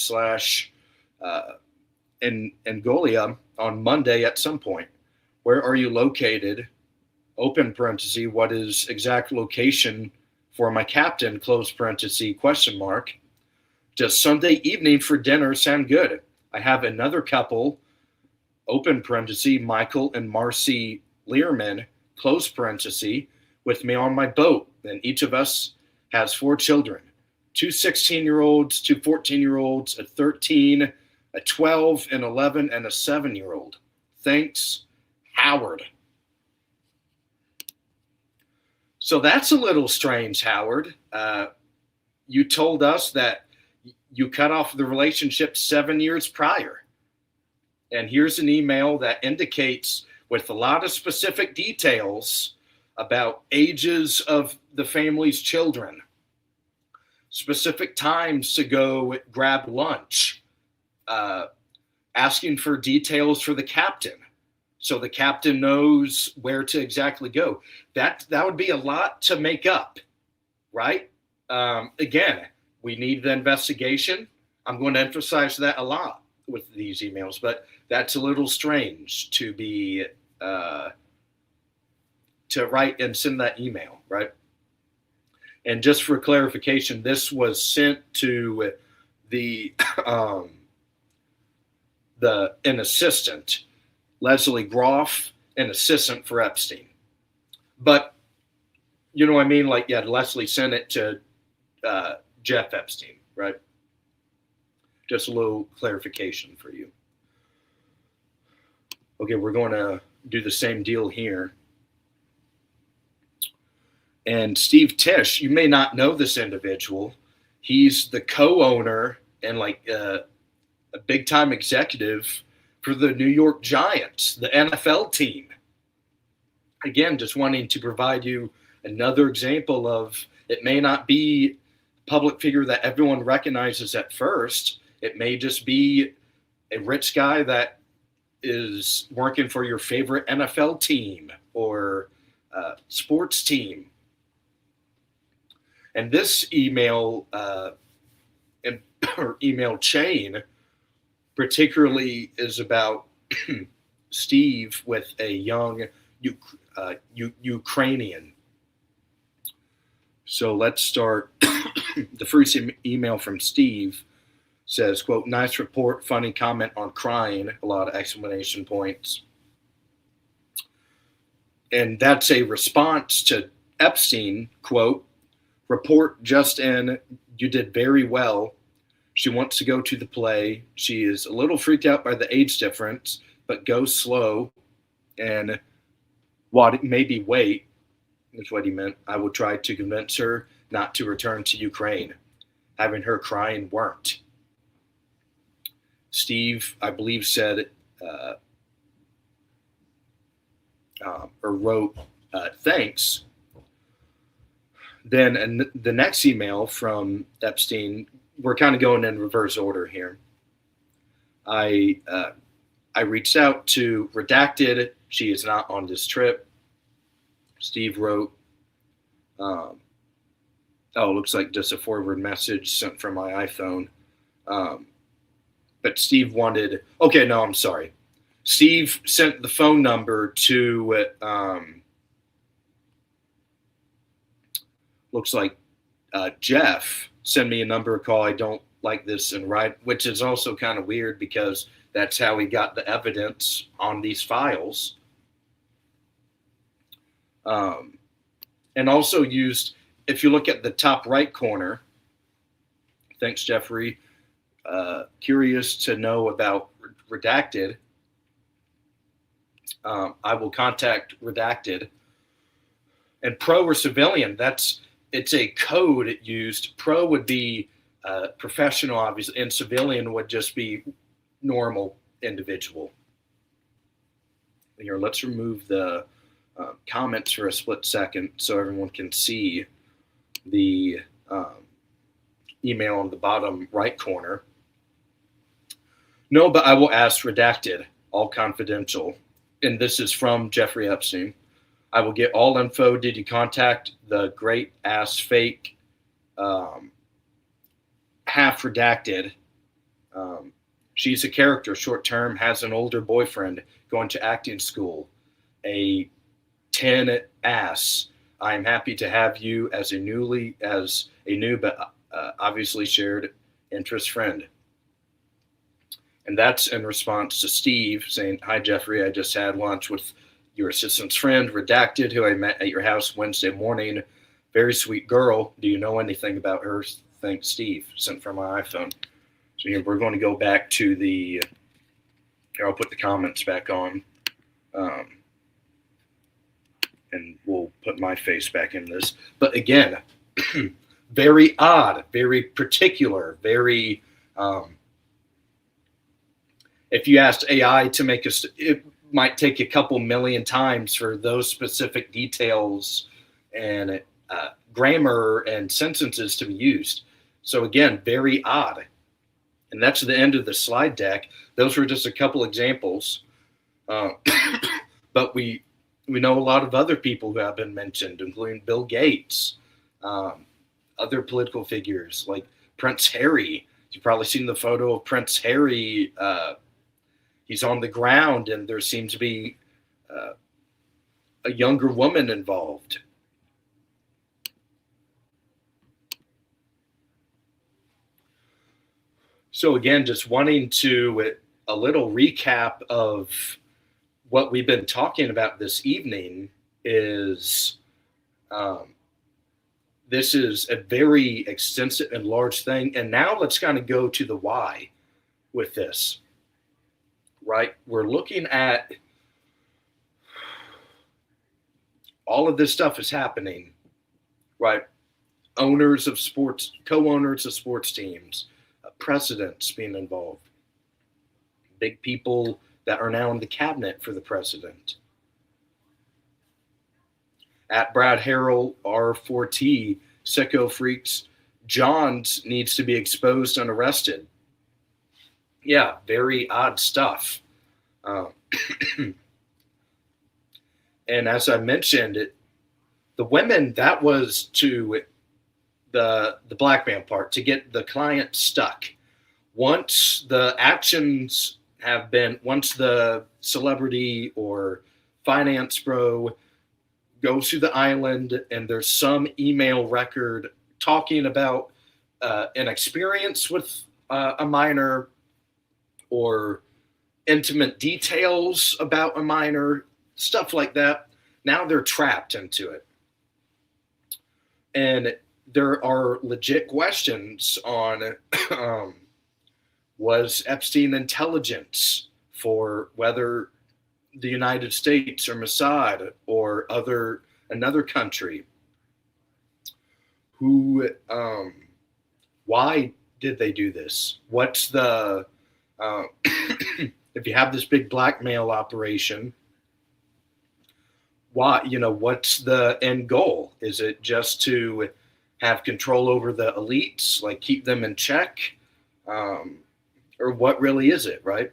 Angolia on Monday at some point. Where are you located? Open parenthesis, what is exact location for my captain? Close parenthesis, question mark. Does Sunday evening for dinner sound good? I have another couple, open parenthesis, Michael and Marcy Learman, close parenthesis, with me on my boat. And each of us has 4 children, 2 16-year-olds, 2 14-year-olds, a 13, a 12, an 11, and a 7-year-old. Thanks, Howard. So that's a little strange, Howard. You told us that you cut off the relationship 7 years prior. And here's an email that indicates, with a lot of specific details about ages of the family's children, specific times to go grab lunch, asking for details for the captain, so the captain knows where to exactly go. That would be a lot to make up, right? Again, we need the investigation. I'm going to emphasize that a lot with these emails, but that's a little strange to be to write and send that email, right? And just for clarification, this was sent to an assistant, Leslie Groff, an assistant for Epstein. But you know what I mean? Like, yeah, Leslie sent it to Jeff Epstein, right? Just a little clarification for you. Okay, we're going to do the same deal here. And Steve Tisch, you may not know this individual. He's the co-owner and like a big-time executive for the New York Giants, the NFL team. Again, just wanting to provide you another example of, it may not be a public figure that everyone recognizes at first. It may just be a rich guy that is working for your favorite NFL team or sports team. And this email or email chain particularly is about Steve with a young Ukrainian. So let's start. The first email from Steve says, quote, "Nice report, funny comment on crying," a lot of exclamation points. And that's a response to Epstein, quote, "Report just in, you did very well. She wants to go to the play. She is a little freaked out by the age difference, but go slow and maybe wait," is what he meant. "I will try to convince her not to return to Ukraine. Having her crying worked." Steve, I believe, said or wrote, "Thanks." Then the next email from Epstein, we're kind of going in reverse order here. I reached out to Redacted. She is not on this trip. Steve wrote, looks like just a forward message sent from my iPhone. But Steve wanted, okay, no, I'm sorry. Steve sent the phone number to, looks like Jeff send me a number call. I don't like this and write, which is also kind of weird because that's how he got the evidence on these files. And also used, if you look at the top right corner, thanks, Jeffrey, curious to know about Redacted. I will contact Redacted. And pro or civilian, it's a code it used. Pro would be professional, obviously, and civilian would just be normal individual. Here, let's remove the comments for a split second so everyone can see the email on the bottom right corner. "No, but I will ask Redacted, all confidential." And this is from Jeffrey Epstein. "I will get all info. Did you contact the great ass fake half redacted? She's a character, short term, has an older boyfriend, going to acting school, a 10 ass. I am happy to have you as a new but obviously shared interest friend." And that's in response to Steve saying, "Hi, Jeffrey. I just had lunch with your assistant's friend, Redacted, who I met at your house Wednesday morning. Very sweet girl. Do you know anything about her? Thanks, Steve." Sent from my iPhone. So here we're going to go back to here, I'll put the comments back on. and we'll put my face back in this. But again, very odd, very particular, very. If you asked AI to make it might take a couple million times for those specific details and grammar and sentences to be used. So again, very odd. And that's the end of the slide deck. Those were just a couple examples. But we know a lot of other people who have been mentioned, including Bill Gates, other political figures like Prince Harry. You've probably seen the photo of Prince Harry. He's on the ground, and there seems to be a younger woman involved. So again, just wanting to a little recap of what we've been talking about this evening is this is a very extensive and large thing. And now let's kind of go to the why with this, right? We're looking at all of this stuff is happening, right? Owners of sports, co-owners of sports teams, presidents being involved, big people that are now in the cabinet for the president. At Brad Harrell, R4T, Sicko Freaks, Johns needs to be exposed and arrested. Yeah, very odd stuff. And as I mentioned, the women, that was to the blackmail part, to get the client stuck. Once the actions have been, once the celebrity or finance bro goes to the island and there's some email record talking about an experience with a minor or intimate details about a minor, stuff like that, now they're trapped into it. And there are legit questions on was Epstein intelligence for whether the United States or Mossad or another country? Who, why did they do this? What's the, if you have this big blackmail operation, why, what's the end goal? Is it just to have control over the elites, like keep them in check? Or what really is it, right?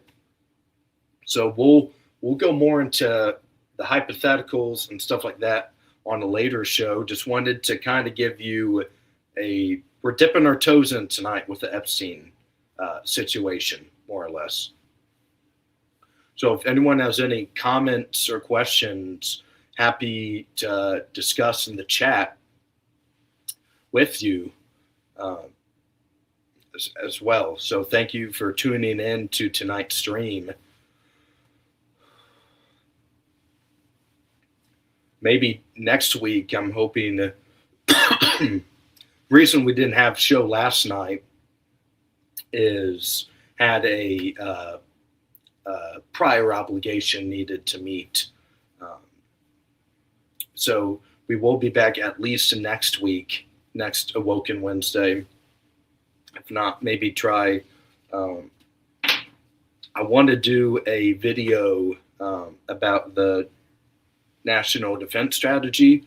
So we'll go more into the hypotheticals and stuff like that on a later show. Just wanted to kind of give you we're dipping our toes in tonight with the Epstein situation, more or less. So if anyone has any comments or questions, happy to discuss in the chat with you as well. So thank you for tuning in to tonight's stream. Maybe next week, I'm hoping. Reason we didn't have show last night is had a prior obligation needed to meet. So we will be back at least next week, next Awoken Wednesday. If not, maybe try. I want to do a video about the national defense strategy,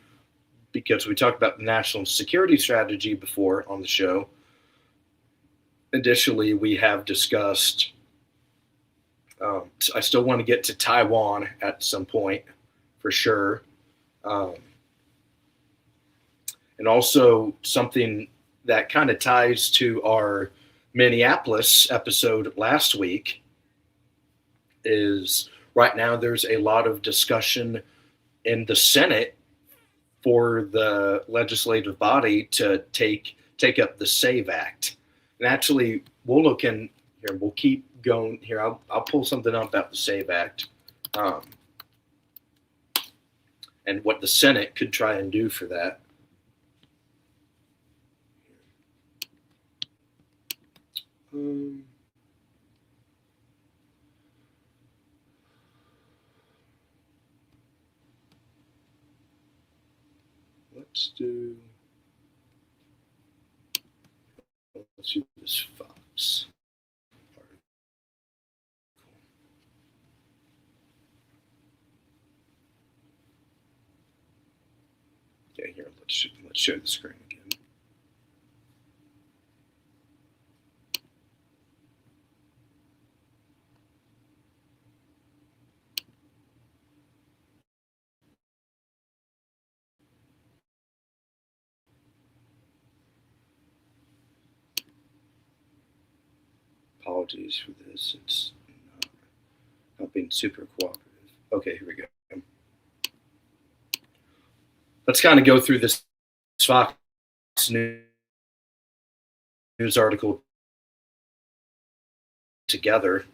because we talked about the national security strategy before on the show. Additionally, we have discussed, I still want to get to Taiwan at some point, for sure. And also something that kind of ties to our Minneapolis episode last week is right now there's a lot of discussion in the Senate for the legislative body to take up the SAVE Act. And actually, we'll look in here. We'll keep going here. I'll pull something up about the SAVE Act and what the Senate could try and do for that. Let's do this Fox. Okay, here, let's share the screen again. Apologies for this. It's not being super cooperative. Okay, here we go. Let's kind of go through this Fox News article together.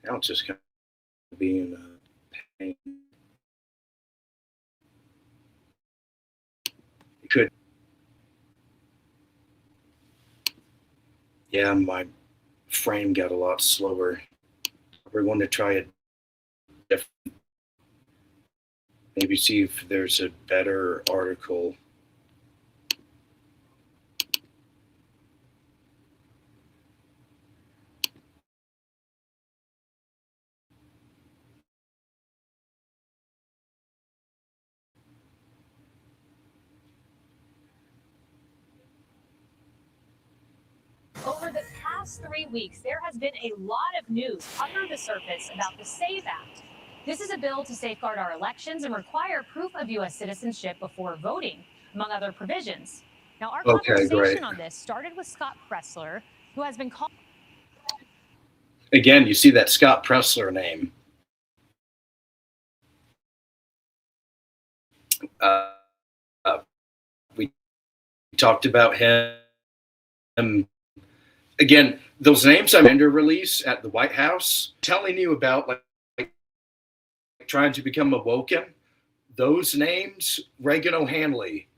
Now it's just kind of being a pain. It could. Yeah, my frame got a lot slower. We're going to try it. Maybe see if there's a better article. Over the past 3 weeks, there has been a lot of news under the surface about the SAVE Act. This is a bill to safeguard our elections and require proof of U.S. citizenship before voting, among other provisions. Now, our conversation on this started with Scott Presler, who has been called. Again, you see that Scott Presler name. We talked about him. Again, those names I'm under release at the White House, telling you about like trying to become awoken. Those names, Reagan O'Hanley.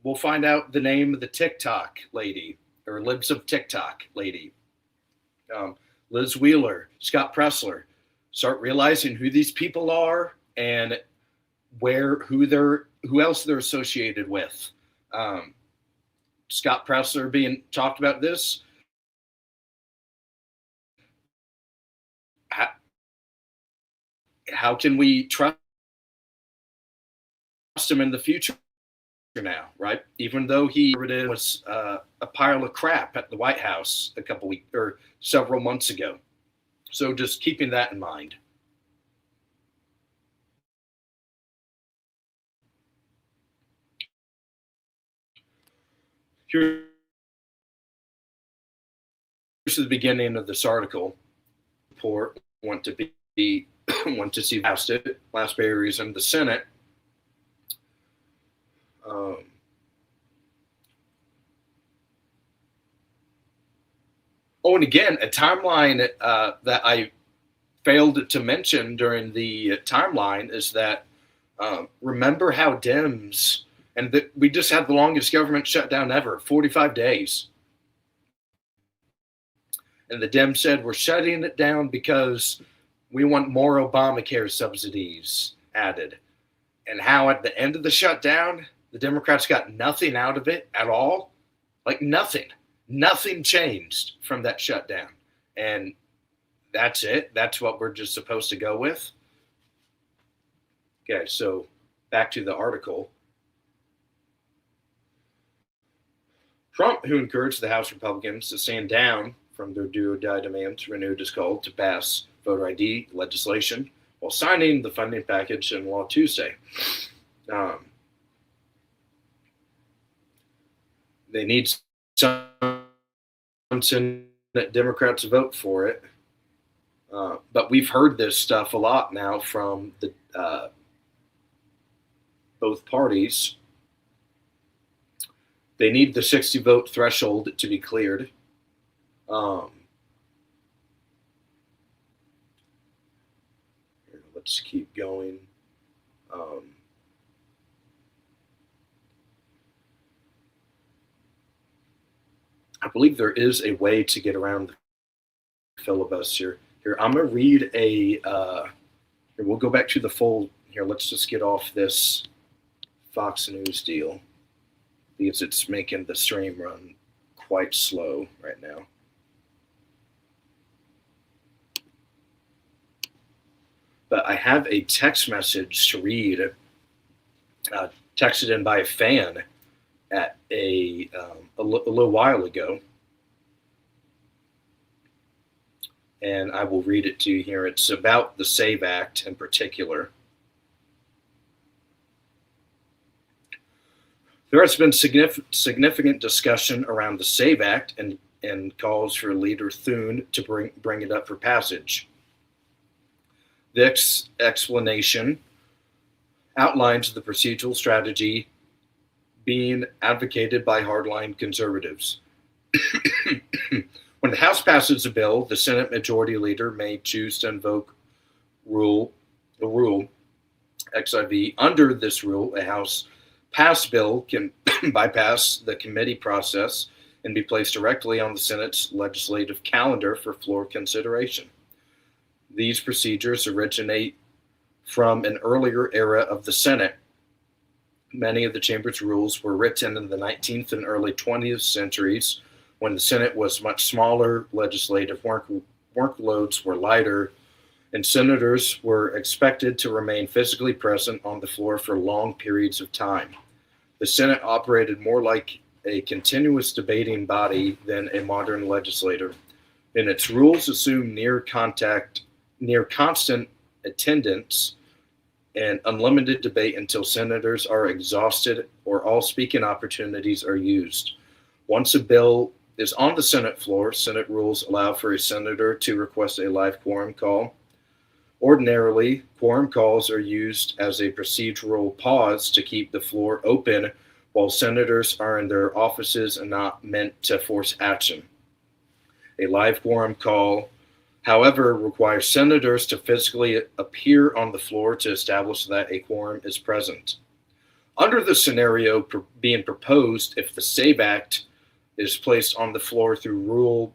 We'll find out the name of the TikTok lady or Libs of TikTok lady. Liz Wheeler, Scott Presler. Start realizing who these people are and who else they're associated with. Scott Presler being talked about this. How can we trust him in the future now, right? Even though he was a pile of crap at the White House a couple weeks or several months ago. So just keeping that in mind. Here's the beginning of this article. Report want to see passed it. Last berries in the Senate. And again, a timeline that I failed to mention during the timeline is that remember how Dems, and we just had the longest government shutdown ever, 45 days. And the Dems said, we're shutting it down because we want more Obamacare subsidies added. And how at the end of the shutdown, the Democrats got nothing out of it at all. Like nothing. Nothing changed from that shutdown. And that's it. That's what we're just supposed to go with. Okay, so back to the article. Trump, who encouraged the House Republicans to stand down from their do-or-die demands, renewed his call to pass voter ID legislation while signing the funding package in law Tuesday. They need some that Democrats vote for it. But we've heard this stuff a lot now from the both parties. They need the 60 vote threshold to be cleared. Let's keep going. I believe there is a way to get around the filibuster. Here, I'm going to read a. Here, we'll go back to the full. Here, let's just get off this Fox News deal because it's making the stream run quite slow right now. But I have a text message to read, texted in by a fan at a little while ago. And I will read it to you here. It's about the SAVE Act in particular. There has been significant discussion around the SAVE Act and calls for Leader Thune to bring it up for passage. This explanation outlines the procedural strategy being advocated by hardline conservatives. When the House passes a bill, the Senate Majority Leader may choose to invoke the rule XIV. Under this rule, a House passed bill can bypass the committee process and be placed directly on the Senate's legislative calendar for floor consideration. These procedures originate from an earlier era of the Senate. Many of the chamber's rules were written in the 19th and early 20th centuries when the Senate was much smaller, legislative workloads were lighter, and senators were expected to remain physically present on the floor for long periods of time. The Senate operated more like a continuous debating body than a modern legislature, and its rules assume near constant attendance and unlimited debate until senators are exhausted or all speaking opportunities are used. Once a bill is on the Senate floor, Senate rules allow for a senator to request a live quorum call. Ordinarily, quorum calls are used as a procedural pause to keep the floor open while senators are in their offices and not meant to force action. A live quorum call, however, requires senators to physically appear on the floor to establish that a quorum is present. Under the scenario being proposed, if the SAVE Act is placed on the floor through Rule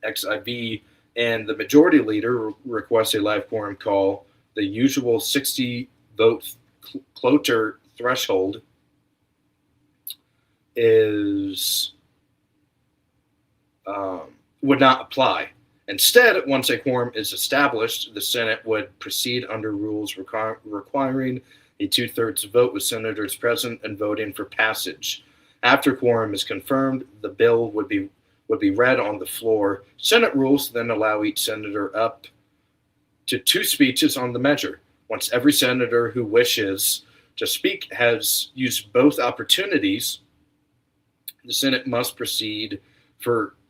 XIV and the majority leader requests a live quorum call, the usual 60 vote cloture threshold would not apply. Instead, once a quorum is established, the Senate would proceed under rules requiring a 2/3 vote with senators present and voting for passage. After quorum is confirmed, the bill would be read on the floor. Senate rules then allow each senator up to 2 speeches on the measure. Once every senator who wishes to speak has used both opportunities, the Senate must proceed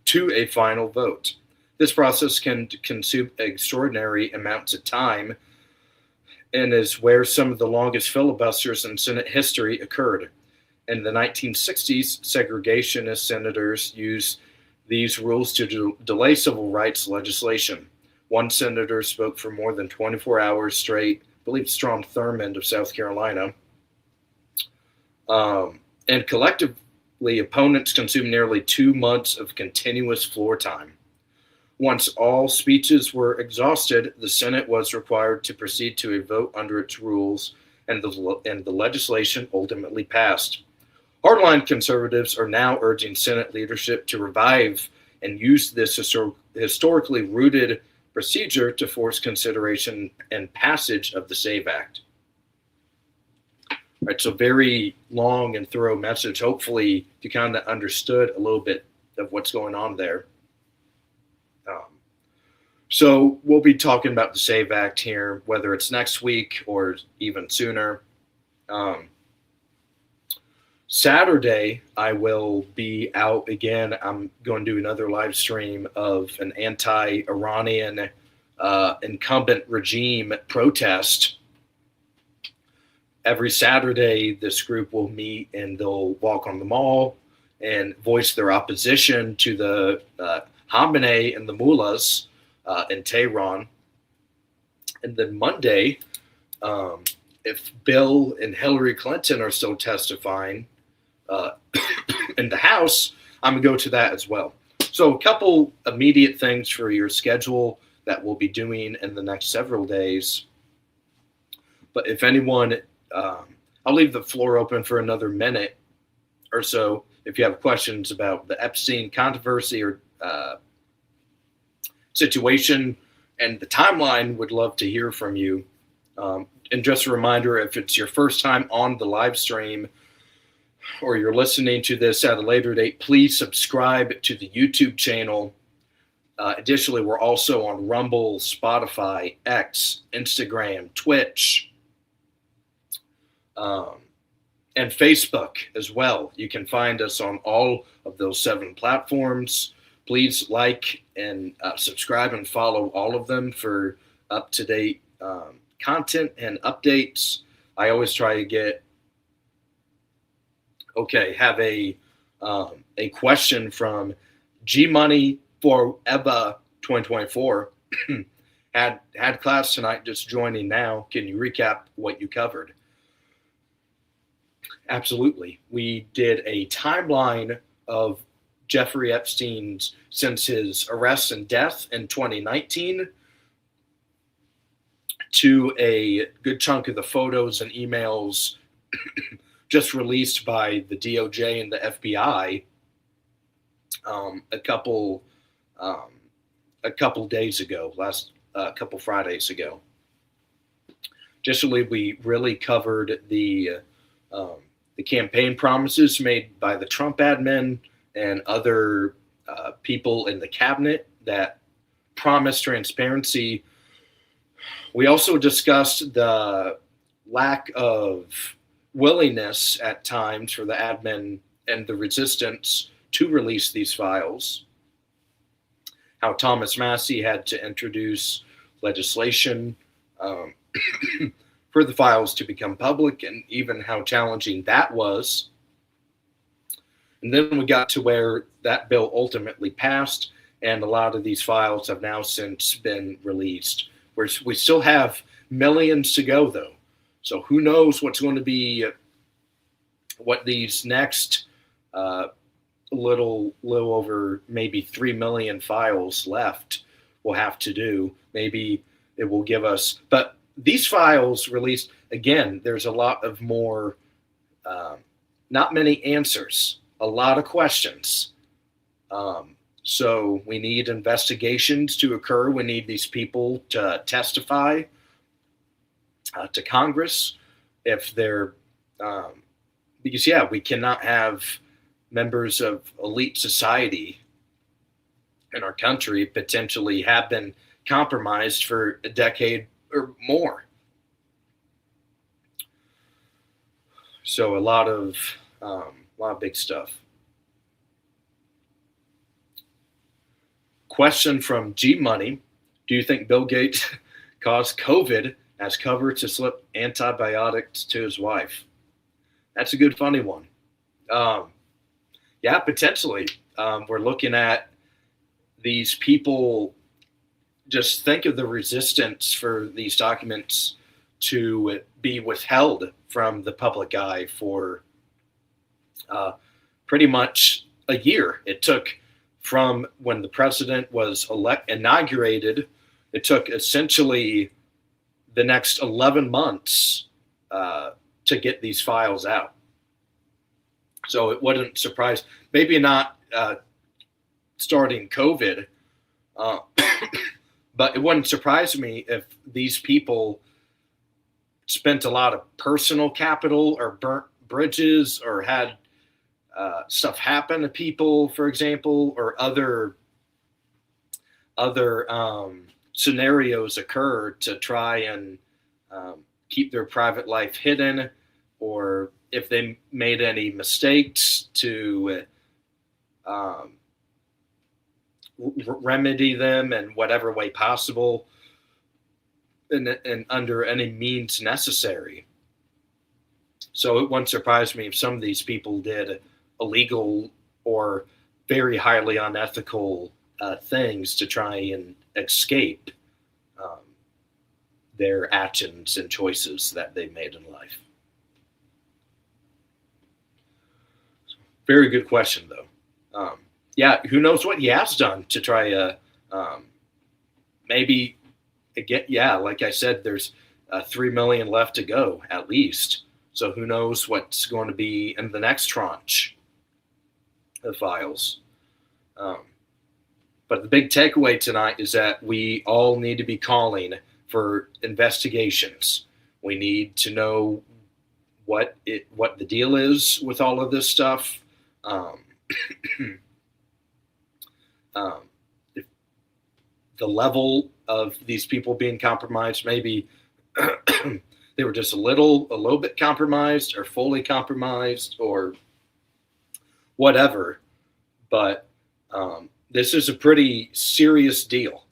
to a final vote. This process can consume extraordinary amounts of time and is where some of the longest filibusters in Senate history occurred. In the 1960s, segregationist senators used these rules to delay civil rights legislation. One senator spoke for more than 24 hours straight, I believe Strom Thurmond of South Carolina. And collectively, opponents consumed nearly 2 months of continuous floor time. Once all speeches were exhausted, the Senate was required to proceed to a vote under its rules, and the legislation ultimately passed. Hardline conservatives are now urging Senate leadership to revive and use this historically rooted procedure to force consideration and passage of the SAVE Act. All right, so very long and thorough message. Hopefully you kind of understood a little bit of what's going on there. So we'll be talking about the SAVE Act here, whether it's next week or even sooner. Saturday, I will be out again. I'm going to do another live stream of an anti-Iranian incumbent regime protest every Saturday, this group will meet and they'll walk on the mall and voice their opposition to the Khamenei and the mullahs in Tehran. And then Monday, if Bill and Hillary Clinton are still testifying in the House, I'm going to go to that as well. So a couple immediate things for your schedule that we'll be doing in the next several days. But if anyone, I'll leave the floor open for another minute or so if you have questions about the Epstein controversy or situation and the timeline. Would love to hear from you. And just a reminder, if it's your first time on the live stream or you're listening to this at a later date, please subscribe to the YouTube channel. Additionally, we're also on Rumble, Spotify, X, Instagram, Twitch, and Facebook as well. You can find us on all of those 7 platforms. Please like and subscribe and follow all of them for up-to-date content and updates. I always try to get have a question from G Money for EVA 2024. had class tonight, just joining now. Can you recap what you covered? Absolutely. We did a timeline of Jeffrey Epstein's since his arrest and death in 2019 to a good chunk of the photos and emails just released by the DOJ and the FBI a couple days ago, a couple Fridays ago. Additionally, we really covered the campaign promises made by the Trump admin and other people in the cabinet that promised transparency. We also discussed the lack of willingness at times for the admin and the resistance to release these files, how Thomas Massie had to introduce legislation for the files to become public, and even how challenging that was. And then we got to where that bill ultimately passed, and a lot of these files have now since been released. We still have millions to go, though. So who knows what's going to be, what these next little over maybe 3 million files left will have to do. Maybe it will give us, but these files released, again, there's a lot of more, not many answers, a lot of questions. So we need investigations to occur. We need these people to testify to Congress if they're, because, yeah, we cannot have members of elite society in our country potentially have been compromised for a decade or more. So a lot of big stuff. Question from G Money: do you think Bill Gates caused COVID as cover to slip antibiotics to his wife? That's a good, funny one. Yeah, potentially. We're looking at these people. Just think of the resistance for these documents to be withheld from the public eye for pretty much a year. It took from when the president was inaugurated, it took essentially the next 11 months to get these files out. So it wouldn't surprise, maybe not starting COVID, but it wouldn't surprise me if these people spent a lot of personal capital or burnt bridges or had stuff happen to people, for example, or other scenarios occur to try and keep their private life hidden, or if they made any mistakes to remedy them in whatever way possible and under any means necessary. So it wouldn't surprise me if some of these people did illegal or very highly unethical things to try and escape their actions and choices that they made in life. Very good question, though. Yeah, who knows what he has done to try maybe again. Yeah, like I said, there's 3 million left to go at least. So who knows what's going to be in the next tranche of files. But the big takeaway tonight is that we all need to be calling for investigations. We need to know what the deal is with all of this stuff. If the level of these people being compromised, maybe they were just a little bit compromised or fully compromised or whatever. But this is a pretty serious deal.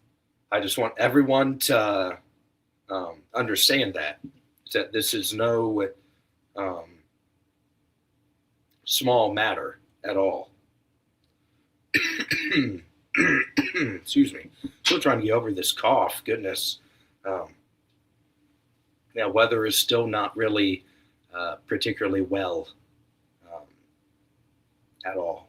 I just want everyone to understand that this is no small matter at all. Excuse me. Still trying to get over this cough. Goodness. Now, weather is still not really particularly well at all.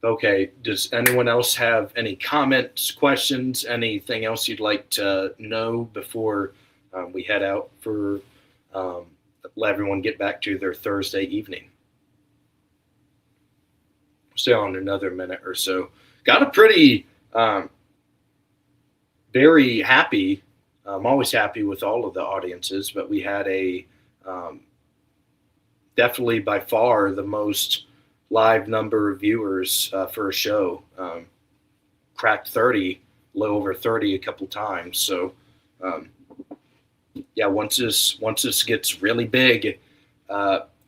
Okay, does anyone else have any comments, questions, anything else you'd like to know before we head out for let everyone get back to their Thursday evening? Stay on another minute or so. Got a pretty, very happy, I'm always happy with all of the audiences, but we had a definitely by far the most live number of viewers for a show. Cracked 30, a little over 30 a couple times. So yeah, once this gets really big,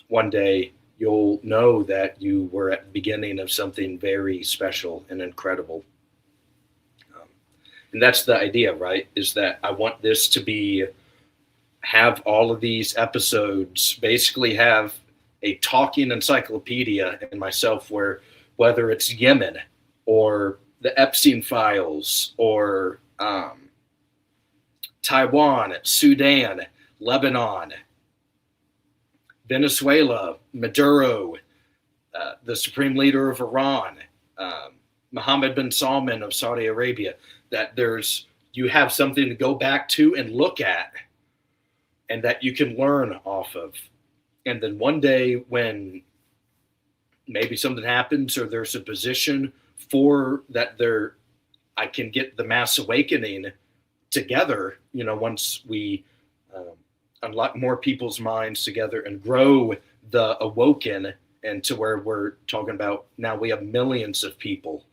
one day you'll know that you were at the beginning of something very special and incredible. And that's the idea, right? Is that I want this to have all of these episodes basically have a talking encyclopedia in myself, where whether it's Yemen or the Epstein Files or Taiwan, Sudan, Lebanon, Venezuela, Maduro, the supreme leader of Iran, Mohammed bin Salman of Saudi Arabia, that you have something to go back to and look at and that you can learn off of. And then one day when maybe something happens or there's a position for that I can get the mass awakening together, once we unlock more people's minds together and grow the Awoken, and to where we're talking about now we have millions of people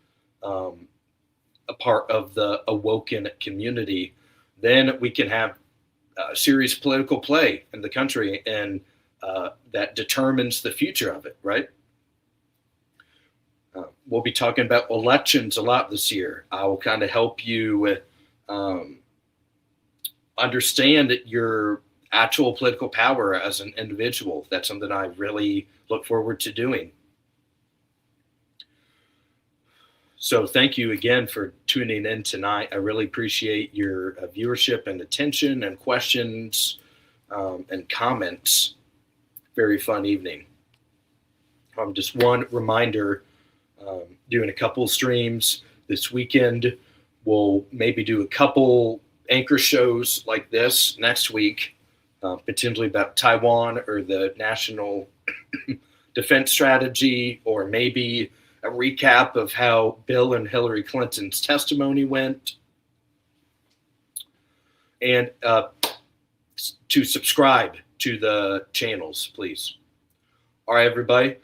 a part of the Awoken community, then we can have serious political play in the country, and that determines the future of it, right? We'll be talking about elections a lot this year. I will kind of help you understand your actual political power as an individual. That's something I really look forward to doing. So thank you again for tuning in tonight. I really appreciate your viewership and attention and questions and comments. Very fun evening. Just one reminder, doing a couple streams this weekend. We'll maybe do a couple anchor shows like this next week, potentially about Taiwan or the national defense strategy, or maybe a recap of how Bill and Hillary Clinton's testimony went. And to subscribe to the channels, please. All right, everybody.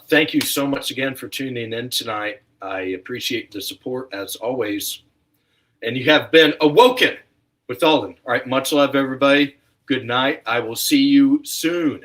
Thank you so much again for tuning in tonight. I appreciate the support as always. And you have been awoken with Aulden. All right, much love, everybody. Good night. I will see you soon.